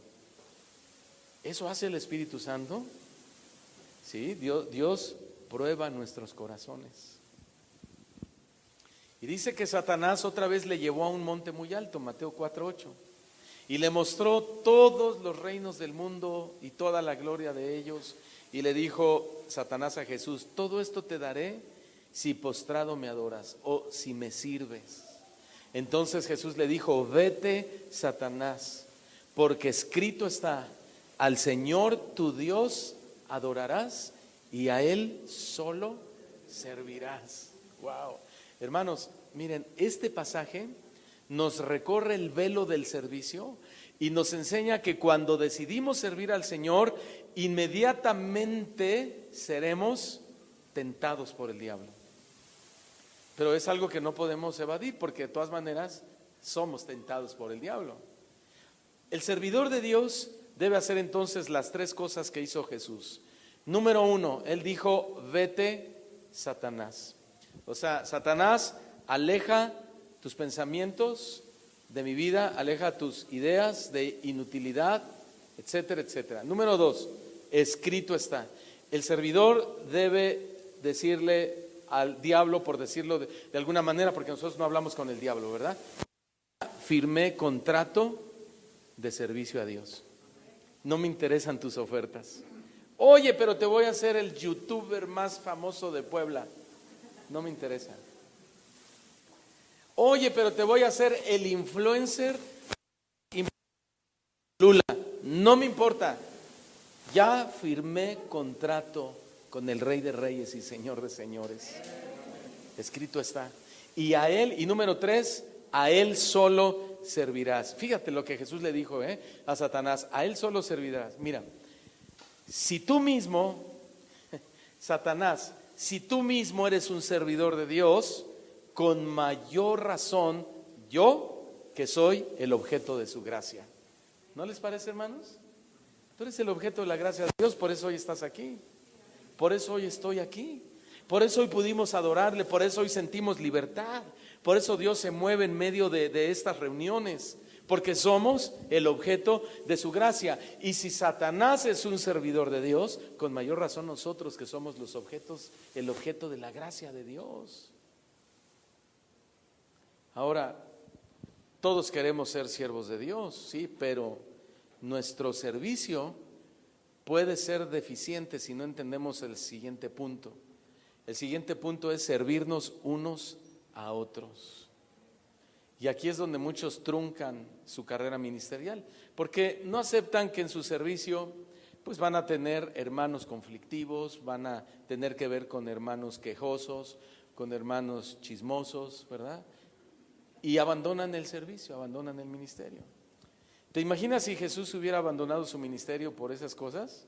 ¿Eso hace el Espíritu Santo? Sí, Dios prueba nuestros corazones. Y dice que Satanás otra vez le llevó a un monte muy alto, Mateo 4:8, y le mostró todos los reinos del mundo y toda la gloria de ellos, y le dijo Satanás a Jesús: todo esto te daré si postrado me adoras o si me sirves. Entonces Jesús le dijo: vete, Satanás, porque escrito está: al Señor tu Dios adorarás y a Él solo servirás. Wow. Hermanos, miren, este pasaje nos recorre el velo del servicio y nos enseña que cuando decidimos servir al Señor, inmediatamente seremos tentados por el diablo. Pero es algo que no podemos evadir, porque de todas maneras somos tentados por el diablo. El servidor de Dios debe hacer entonces las tres cosas que hizo Jesús. Número 1, Él dijo: vete, Satanás. O sea, Satanás, aleja tus pensamientos de mi vida, aleja tus ideas de inutilidad, etcétera, etcétera. Número 2, escrito está. El servidor debe decirle al diablo, por decirlo de alguna manera, porque nosotros no hablamos con el diablo, ¿verdad? Firmé contrato de servicio a Dios. No me interesan tus ofertas. Oye, pero te voy a hacer el youtuber más famoso de Puebla. No me interesa. Oye, pero te voy a hacer el influencer Lula. No me importa. Ya firmé contrato con el Rey de Reyes y Señor de Señores. Escrito está. Y a Él, y número 3, a Él solo servirás. Fíjate lo que Jesús le dijo a Satanás: a Él solo servirás. Mira, si tú mismo, Satanás, si tú mismo eres un servidor de Dios, con mayor razón yo, que soy el objeto de su gracia. ¿No les parece, hermanos? Tú eres el objeto de la gracia de Dios, por eso hoy estás aquí. Por eso hoy estoy aquí. Por eso hoy pudimos adorarle, por eso hoy sentimos libertad. Por eso Dios se mueve en medio de estas reuniones, porque somos el objeto de su gracia. Y si Satanás es un servidor de Dios, con mayor razón nosotros, que somos los objetos, el objeto de la gracia de Dios. Ahora, todos queremos ser siervos de Dios, sí, pero nuestro servicio puede ser deficiente si no entendemos el siguiente punto. El siguiente punto es servirnos unos a otros. Y aquí es donde muchos truncan su carrera ministerial, porque no aceptan que en su servicio pues van a tener hermanos conflictivos, van a tener que ver con hermanos quejosos, con hermanos chismosos, ¿verdad? Y abandonan el servicio, abandonan el ministerio. ¿Te imaginas si Jesús hubiera abandonado su ministerio por esas cosas?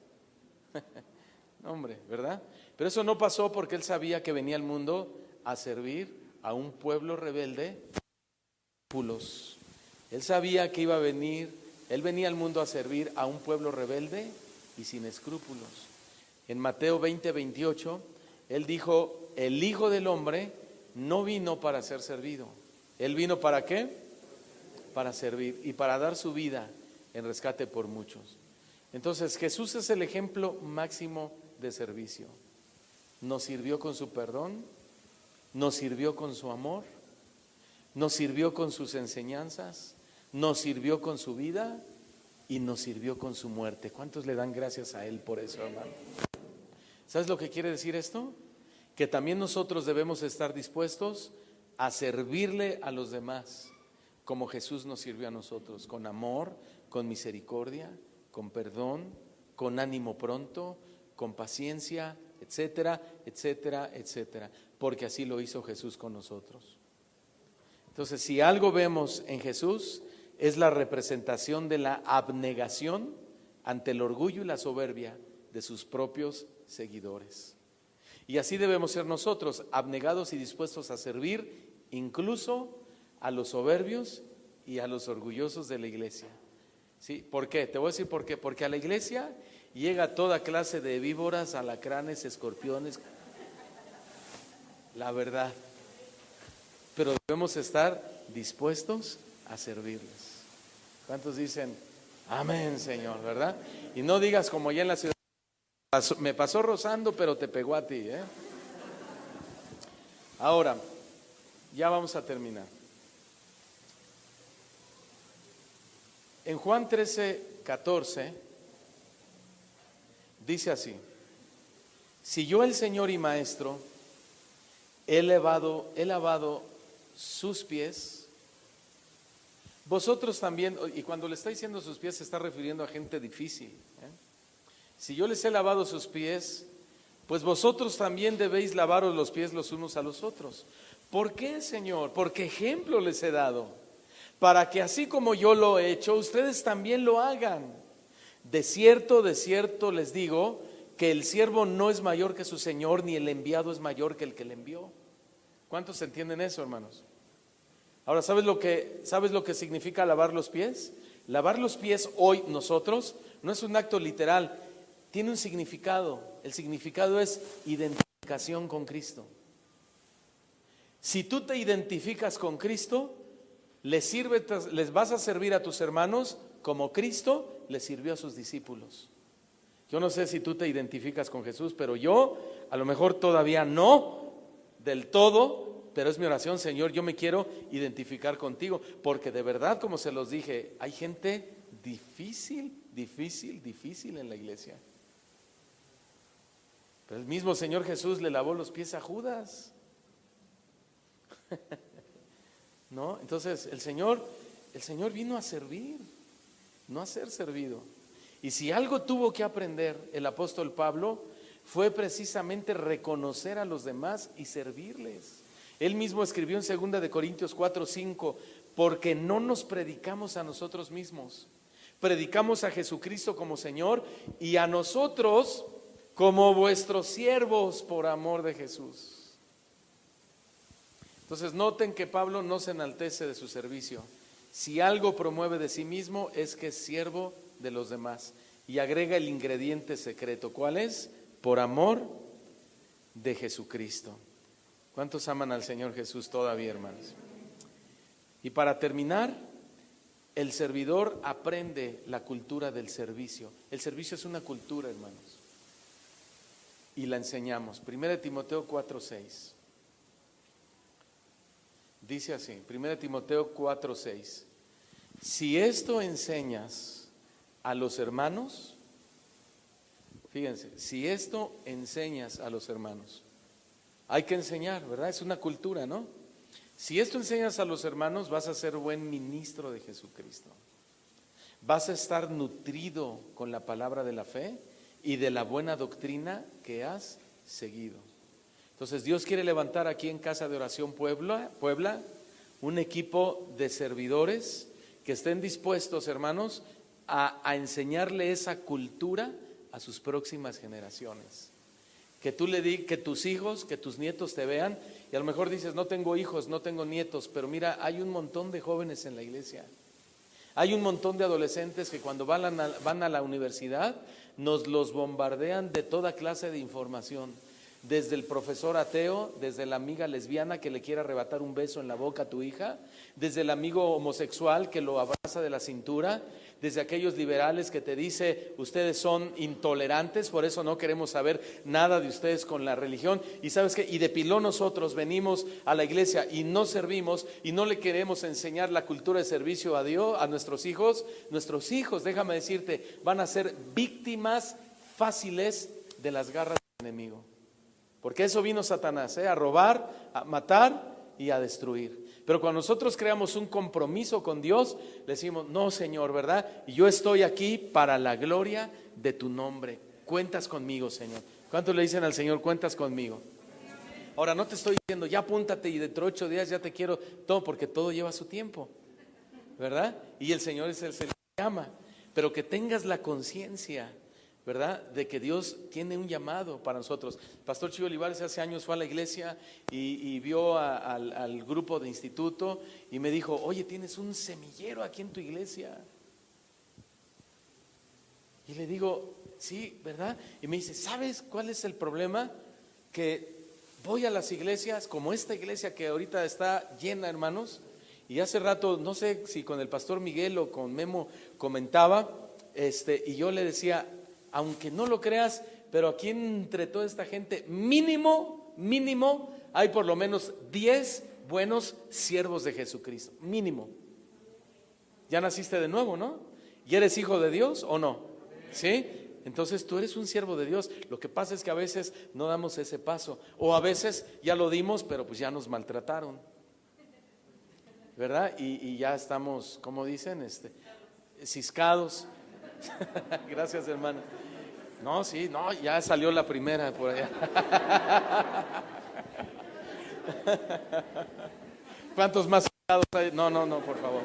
No, hombre, ¿verdad? Pero eso no pasó porque Él sabía que venía al mundo a servir a un pueblo rebelde. Él sabía que iba a venir, Él venía al mundo a servir a un pueblo rebelde y sin escrúpulos. En Mateo 20:28, Él dijo: el Hijo del Hombre no vino para ser servido. Él vino ¿para qué? Para servir y para dar su vida en rescate por muchos. Entonces Jesús es el ejemplo máximo de servicio. Nos sirvió con su perdón, nos sirvió con su amor, nos sirvió con sus enseñanzas, nos sirvió con su vida y nos sirvió con su muerte. ¿Cuántos le dan gracias a Él por eso, hermano? ¿Sabes lo que quiere decir esto? Que también nosotros debemos estar dispuestos a servirle a los demás como Jesús nos sirvió a nosotros, con amor, con misericordia, con perdón, con ánimo pronto, con paciencia, etcétera, etcétera, etcétera, porque así lo hizo Jesús con nosotros. Entonces, si algo vemos en Jesús, es la representación de la abnegación ante el orgullo y la soberbia de sus propios seguidores. Y así debemos ser nosotros, abnegados y dispuestos a servir incluso a los soberbios y a los orgullosos de la iglesia. ¿Sí? ¿Por qué? Te voy a decir por qué. Porque a la iglesia llega toda clase de víboras, alacranes, escorpiones, la verdad. Pero debemos estar dispuestos a servirles. ¿Cuántos dicen amén, Señor? ¿Verdad? Y no digas como ya en la ciudad, me pasó rozando, pero te pegó a ti, ¿eh? Ahora, ya vamos a terminar. En Juan 13:14 dice así: si yo, el Señor y Maestro, he lavado sus pies, vosotros también. Y cuando le está diciendo sus pies se está refiriendo a gente difícil, ¿eh? Si yo les he lavado sus pies, pues vosotros también debéis lavaros los pies los unos a los otros. ¿Por qué, Señor? Porque ejemplo les he dado, para que así como yo lo he hecho, ustedes también lo hagan. De cierto les digo, que el siervo no es mayor que su Señor, ni el enviado es mayor que el que le envió. ¿Cuántos entienden eso, hermanos? Ahora, ¿sabes lo que significa lavar los pies? Lavar los pies hoy nosotros no es un acto literal, tiene un significado. El significado es identificación con Cristo. Si tú te identificas con Cristo, les vas a servir a tus hermanos como Cristo les sirvió a sus discípulos. Yo no sé si tú te identificas con Jesús, pero yo a lo mejor todavía no del todo, pero es mi oración: Señor, yo me quiero identificar contigo, porque de verdad, como se los dije, hay gente difícil en la iglesia. Pero el mismo Señor Jesús le lavó los pies a Judas. ¿No? Entonces el Señor vino a servir, no a ser servido. Y si algo tuvo que aprender el apóstol Pablo, fue precisamente reconocer a los demás y servirles. Él mismo escribió en 2 Corintios 4:5: porque no nos predicamos a nosotros mismos, predicamos a Jesucristo como Señor y a nosotros como vuestros siervos por amor de Jesús. Entonces noten que Pablo no se enaltece de su servicio. Si algo promueve de sí mismo es que es siervo de los demás, y agrega el ingrediente secreto. ¿Cuál es? Por amor de Jesucristo. ¿Cuántos aman al Señor Jesús todavía, hermanos? Y para terminar, el servidor aprende la cultura del servicio. El servicio es una cultura, hermanos, y la enseñamos. 1 Timoteo 4:6 dice así, 1 Timoteo 4:6: si esto enseñas a los hermanos, fíjense, si esto enseñas a los hermanos, hay que enseñar, ¿verdad? Es una cultura, ¿no? Si esto enseñas a los hermanos, vas a ser buen ministro de Jesucristo. Vas a estar nutrido con la palabra de la fe y de la buena doctrina que has seguido. Entonces Dios quiere levantar aquí en Casa de Oración Puebla un equipo de servidores que estén dispuestos, hermanos, a enseñarle esa cultura a sus próximas generaciones. Que tú que tus hijos, que tus nietos te vean, y a lo mejor dices: no tengo hijos, no tengo nietos, pero mira, hay un montón de jóvenes en la iglesia. Hay un montón de adolescentes que cuando van a la universidad nos los bombardean de toda clase de información. Desde el profesor ateo, desde la amiga lesbiana que le quiere arrebatar un beso en la boca a tu hija, desde el amigo homosexual que lo abraza de la cintura, desde aquellos liberales que te dice: ustedes son intolerantes, por eso no queremos saber nada de ustedes con la religión. Y ¿sabes qué? Y de pilón nosotros venimos a la iglesia y no servimos y no le queremos enseñar la cultura de servicio a Dios, a nuestros hijos. Nuestros hijos, déjame decirte, van a ser víctimas fáciles de las garras del enemigo. Porque eso vino Satanás, a robar, a matar y a destruir. Pero cuando nosotros creamos un compromiso con Dios, le decimos: no, Señor, ¿verdad? Y yo estoy aquí para la gloria de tu nombre. Cuentas conmigo, Señor. ¿Cuántos le dicen al Señor: cuentas conmigo? Ahora, no te estoy diciendo: ya apúntate y dentro de 8 días ya te quiero, todo, porque todo lleva su tiempo, ¿verdad? Y el Señor es el que llama. Pero que tengas la conciencia ¿verdad? De que Dios tiene un llamado para nosotros. Pastor Chivo Olivares hace años fue a la iglesia y vio al grupo de instituto y me dijo: oye, tienes un semillero aquí en tu iglesia. Y le digo: sí, ¿verdad? Y me dice: ¿sabes cuál es el problema? Que voy a las iglesias, como esta iglesia que ahorita está llena, hermanos, y hace rato, no sé si con el pastor Miguel o con Memo comentaba, y yo le decía: aunque no lo creas, pero aquí entre toda esta gente, mínimo, hay por lo menos 10 buenos siervos de Jesucristo, mínimo. Ya naciste de nuevo, ¿no? ¿Y eres hijo de Dios o no? ¿Sí? Entonces tú eres un siervo de Dios. Lo que pasa es que a veces no damos ese paso, o a veces ya lo dimos, pero pues ya nos maltrataron, ¿verdad? Y ya estamos, ¿cómo dicen? Ciscados. Gracias, hermana. No, sí, no, ya salió la primera por allá. ¿Cuántos más ciscados hay? No, por favor.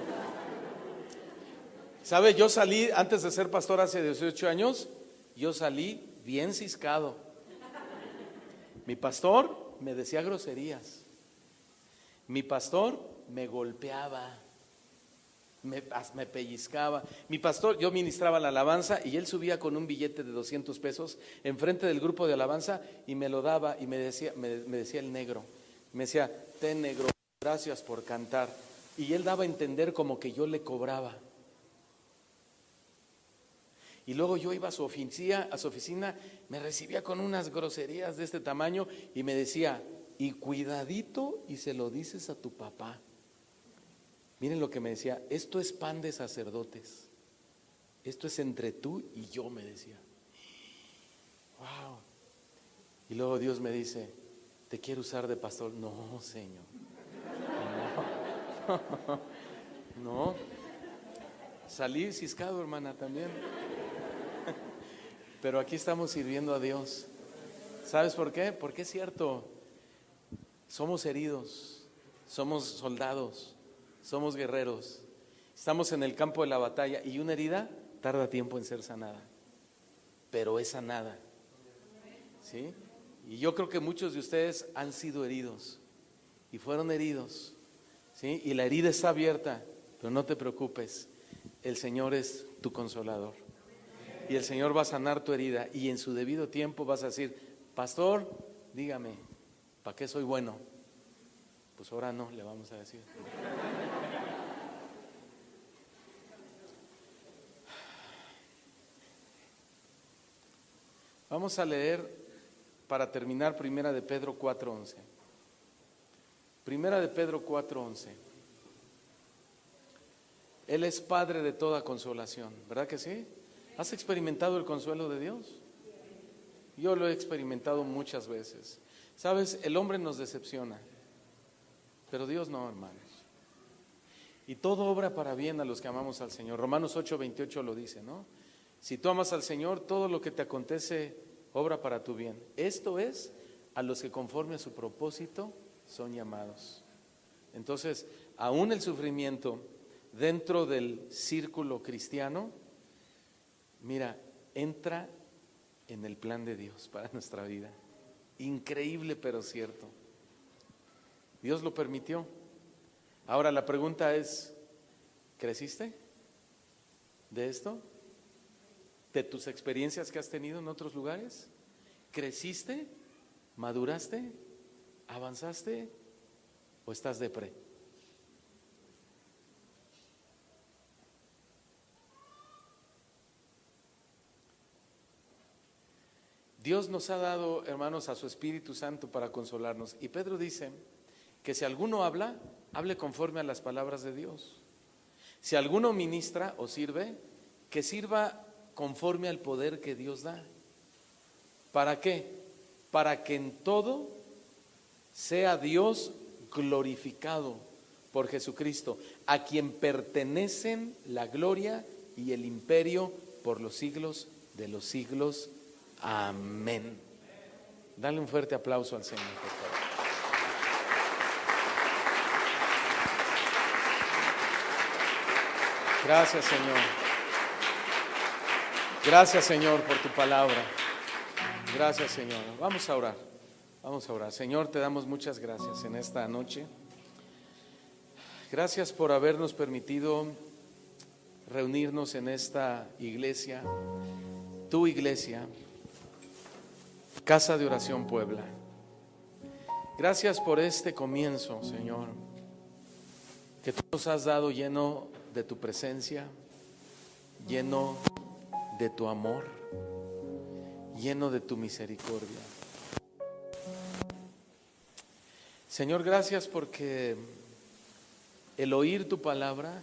¿Sabe? Yo salí, antes de ser pastor hace 18 años, yo salí bien ciscado. Mi pastor me decía groserías. Mi pastor me golpeaba. Me pellizcaba. Mi pastor, yo ministraba la alabanza y él subía con un billete de 200 pesos enfrente del grupo de alabanza y me lo daba y me decía el negro, me decía: ten, negro, gracias por cantar. Y él daba a entender como que yo le cobraba. Y luego yo iba a su oficina, me recibía con unas groserías de este tamaño y me decía: y cuidadito y se lo dices a tu papá. Miren lo que me decía: esto es pan de sacerdotes, esto es entre tú y yo, me decía. Wow. Y luego Dios me dice: te quiero usar de pastor. No, Señor, no. Salí ciscado, hermana, también. Pero aquí estamos sirviendo a Dios. ¿Sabes por qué? Porque es cierto, somos heridos, somos soldados, somos guerreros, estamos en el campo de la batalla y una herida tarda tiempo en ser sanada, pero es sanada, ¿sí? Y yo creo que muchos de ustedes han sido heridos y fueron heridos, ¿sí? Y la herida está abierta, pero no te preocupes, el Señor es tu consolador y el Señor va a sanar tu herida y en su debido tiempo vas a decir: pastor, dígame, ¿para qué soy bueno? Pues ahora no, le vamos a decir. Vamos a leer, para terminar, Primera de Pedro 4:11. Primera de Pedro 4:11. Él es Padre de toda consolación, ¿verdad que sí? ¿Has experimentado el consuelo de Dios? Yo lo he experimentado muchas veces. Sabes, el hombre nos decepciona, pero Dios no, hermanos. Y todo obra para bien a los que amamos al Señor. Romanos 8:28 lo dice, ¿no? Si tú amas al Señor, todo lo que te acontece obra para tu bien. Esto es, a los que conforme a su propósito son llamados. Entonces, aún el sufrimiento dentro del círculo cristiano, mira, entra en el plan de Dios para nuestra vida. Increíble, pero cierto. Dios lo permitió. Ahora la pregunta es: ¿creciste de esto? ¿De tus experiencias que has tenido en otros lugares? ¿Creciste? ¿Maduraste? ¿Avanzaste? ¿O estás depre? Dios nos ha dado, hermanos, a su Espíritu Santo para consolarnos. Y Pedro dice que si alguno habla, hable conforme a las palabras de Dios. Si alguno ministra o sirve, que sirva conforme al poder que Dios da. ¿Para qué? Para que en todo sea Dios glorificado por Jesucristo, a quien pertenecen la gloria y el imperio por los siglos de los siglos. Amén. Dale un fuerte aplauso al Señor, por favor. Gracias, Señor. Gracias, Señor, por tu palabra. Gracias, Señor. Vamos a orar. Vamos a orar. Señor, te damos muchas gracias en esta noche. Gracias por habernos permitido reunirnos en esta iglesia, tu iglesia, Casa de Oración Puebla. Gracias por este comienzo, Señor, que tú nos has dado lleno de tu presencia, lleno de tu amor, lleno de tu misericordia. Señor, gracias porque el oír tu palabra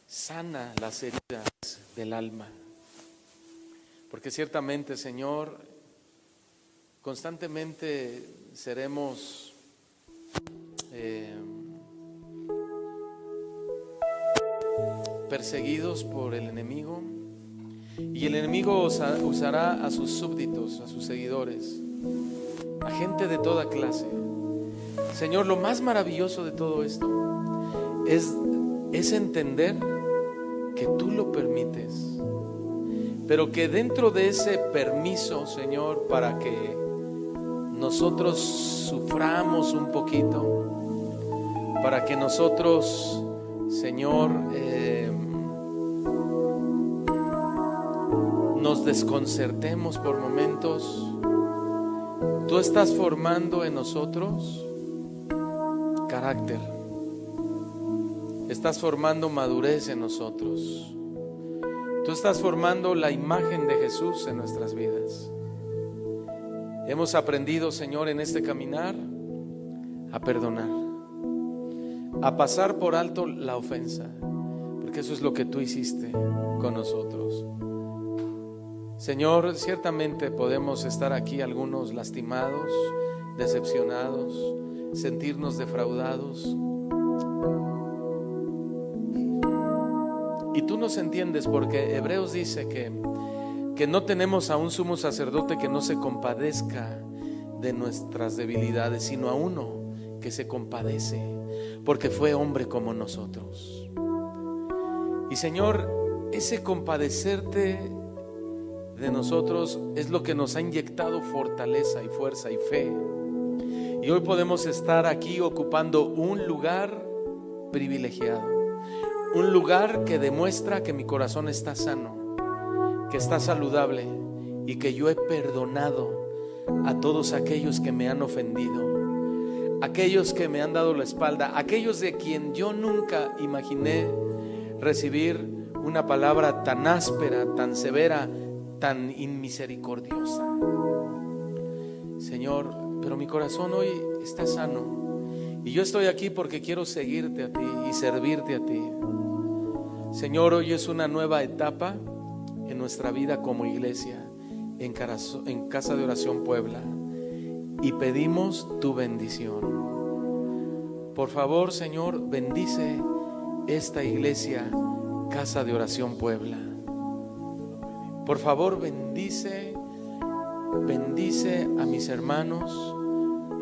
sana las heridas del alma. Porque ciertamente, Señor, constantemente seremos perseguidos por el enemigo, y el enemigo usará a sus súbditos, a sus seguidores, a gente de toda clase. Señor, lo más maravilloso de todo esto es entender que tú lo permites, pero que dentro de ese permiso, Señor, para que nosotros suframos un poquito, para que nosotros, Señor, nos desconcertemos por momentos, tú estás formando en nosotros carácter, estás formando madurez en nosotros, tú estás formando la imagen de Jesús en nuestras vidas. Hemos aprendido, Señor, en este caminar a perdonar, a pasar por alto la ofensa, porque eso es lo que tú hiciste con nosotros. Señor, ciertamente podemos estar aquí algunos lastimados, decepcionados, sentirnos defraudados, y tú nos entiendes, porque Hebreos dice que no tenemos a un sumo sacerdote que no se compadezca de nuestras debilidades, sino a uno que se compadece, porque fue hombre como nosotros. Y Señor, ese compadecerte de nosotros es lo que nos ha inyectado fortaleza y fuerza y fe. Y hoy podemos estar aquí ocupando un lugar privilegiado, un lugar que demuestra que mi corazón está sano, que está saludable y que yo he perdonado a todos aquellos que me han ofendido, aquellos que me han dado la espalda, aquellos de quien yo nunca imaginé recibir una palabra tan áspera, tan severa, tan inmisericordiosa. Señor, pero mi corazón hoy está sano y yo estoy aquí porque quiero seguirte a ti y servirte a ti. Señor, hoy es una nueva etapa en nuestra vida como iglesia en Casa de Oración Puebla, y pedimos tu bendición. Por favor, Señor, bendice esta iglesia Casa de Oración Puebla. Por favor, bendice a mis hermanos,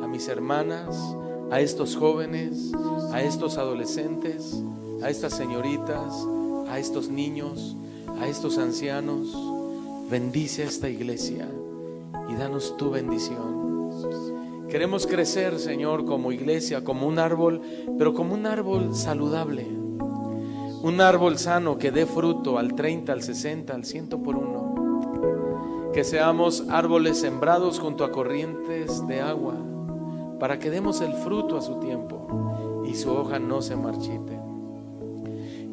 a mis hermanas, a estos jóvenes, a estos adolescentes, a estas señoritas, a estos niños, a estos ancianos. Bendice a esta iglesia y danos tu bendición. Queremos crecer, Señor, como iglesia, como un árbol, pero como un árbol saludable, un árbol sano que dé fruto al 30, al 60, al 100 por uno. Que seamos árboles sembrados junto a corrientes de agua, para que demos el fruto a su tiempo y su hoja no se marchite.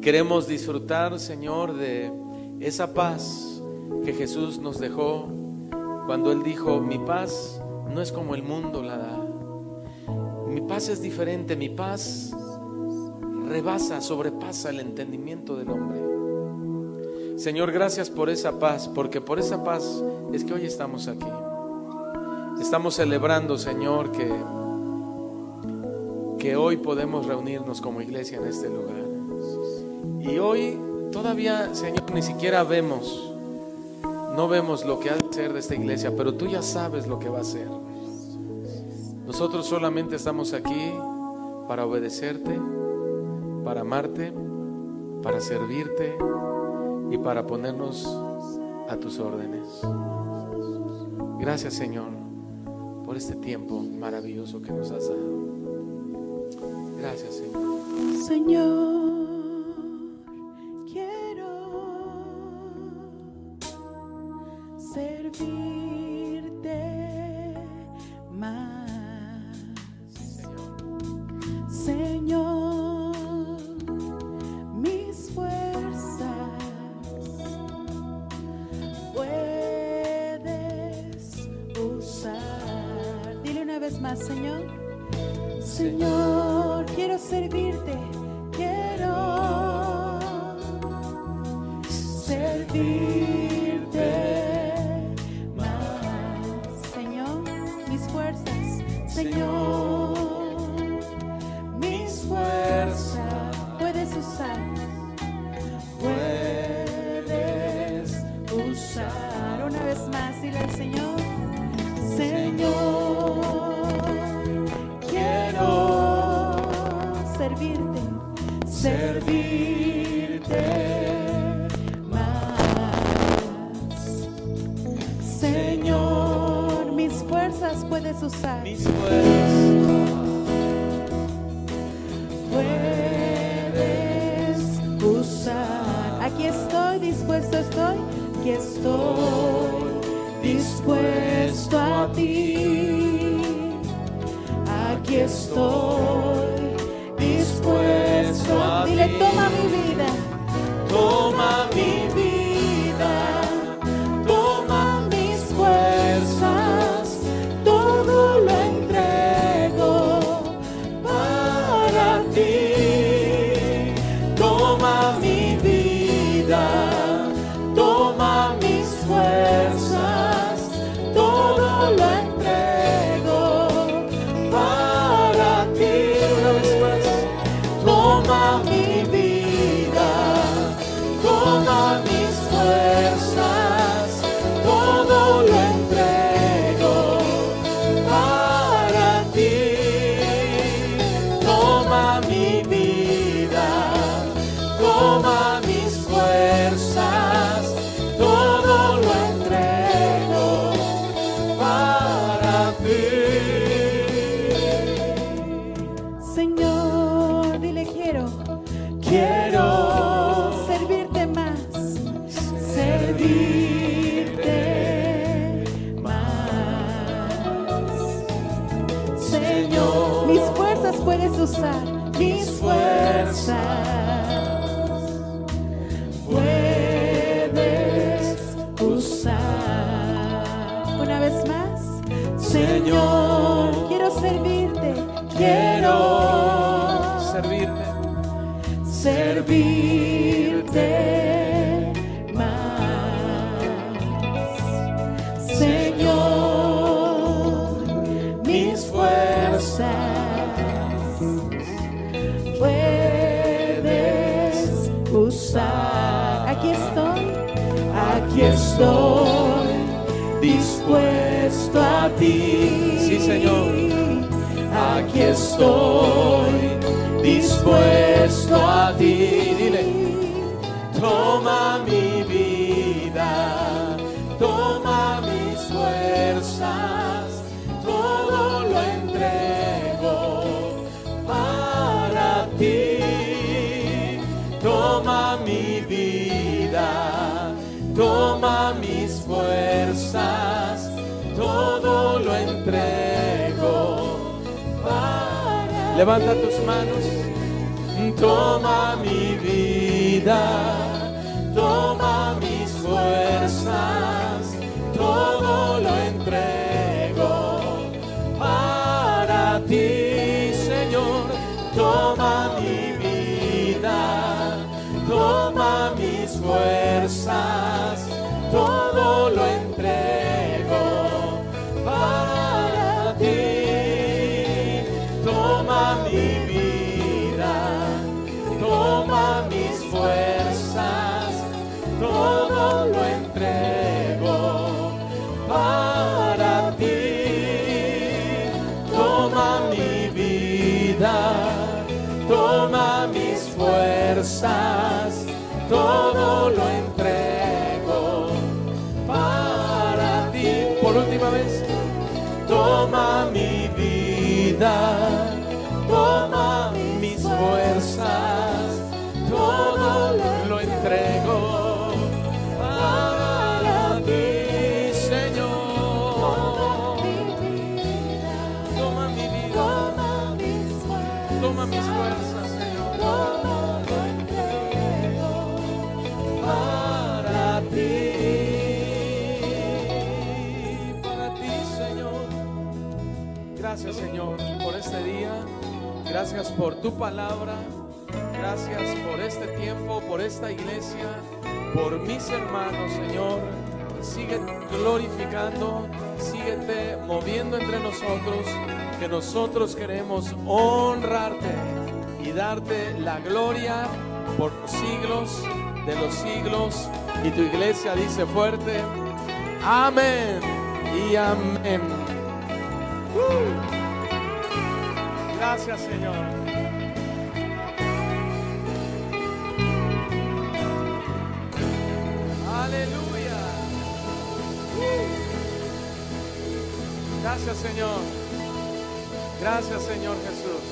Queremos disfrutar, Señor, de esa paz que Jesús nos dejó cuando Él dijo: mi paz no es como el mundo la da. Mi paz es diferente, mi paz rebasa, sobrepasa el entendimiento del hombre. Señor, gracias por esa paz, porque por esa paz es que hoy estamos aquí. Estamos celebrando, Señor, que hoy podemos reunirnos como iglesia en este lugar. Y hoy todavía, Señor, ni siquiera no vemos lo que ha de ser de esta iglesia, pero tú ya sabes lo que va a ser. Nosotros solamente estamos aquí para obedecerte, para amarte, para servirte y para ponernos a tus órdenes. Gracias, Señor, por este tiempo maravilloso que nos has dado. Gracias, Señor. Señor, quiero servirte más. Señor, mis fuerzas puedes usar. Dile una vez más, Señor. Señor, quiero servirte, quiero servirte más. Señor, mis fuerzas, Señor, mis fuerzas puedes usar, puedes usar. Una vez más, dile al Señor, Señor, servirte, servirte más. Señor, mis fuerzas puedes usar. Mis fuerzas Puedes usar. Aquí estoy, dispuesto estoy. Aquí estoy, dispuesto a ti. Aquí estoy, dispuesto a ti. Dile, toma mi vida, toma mi vida, toma mis fuerzas, todo lo entrego para ti. toma mi vida, Toma mis fuerzas, todo lo entrego para ti. una vez más. Toma mi vida, toma mis fuerzas, todo lo entrego para ti. Toma mi vida, toma mis fuerzas, todo lo entrego para ti. Señor, dile quiero servirte más, servirte más. Señor, mis fuerzas puedes usar, mis fuerzas puedes usar. Una vez más, Señor, quiero servirte, quiero servirte más. Señor, mis fuerzas puedes usar. Aquí estoy dispuesto a ti. Sí, Señor. Aquí estoy dispuesto a ti. Dile, toma mi vida, toma mis fuerzas, todo lo entrego para ti. Toma mi vida, toma mis fuerzas, todo lo entrego para levanta tus manos. Toma mi vida, toma mis fuerzas, todo lo entrego para ti, Señor. Toma mi vida, toma mis fuerzas, todo lo entrego para ti. Toma mi vida, toma mis fuerzas, todo lo entrego para ti. Toma mi vida, toma mis fuerzas, todo lo entrego puesto. Toma mi vida, toma mis fuerzas, todo lo entrego para ti, Señor. Toma mi vida, toma mis fuerzas, Señor. Para ti, Señor. Gracias, Señor, por este día. Gracias por tu palabra. Gracias por este tiempo, por esta iglesia, por mis hermanos, Señor. Sigue glorificando, síguete moviendo entre nosotros, que nosotros queremos honrarte y darte la gloria por los siglos de los siglos. Y tu iglesia dice fuerte: amén y amén. Gracias, Señor. Aleluya. Gracias, Señor. Gracias, Señor Jesús.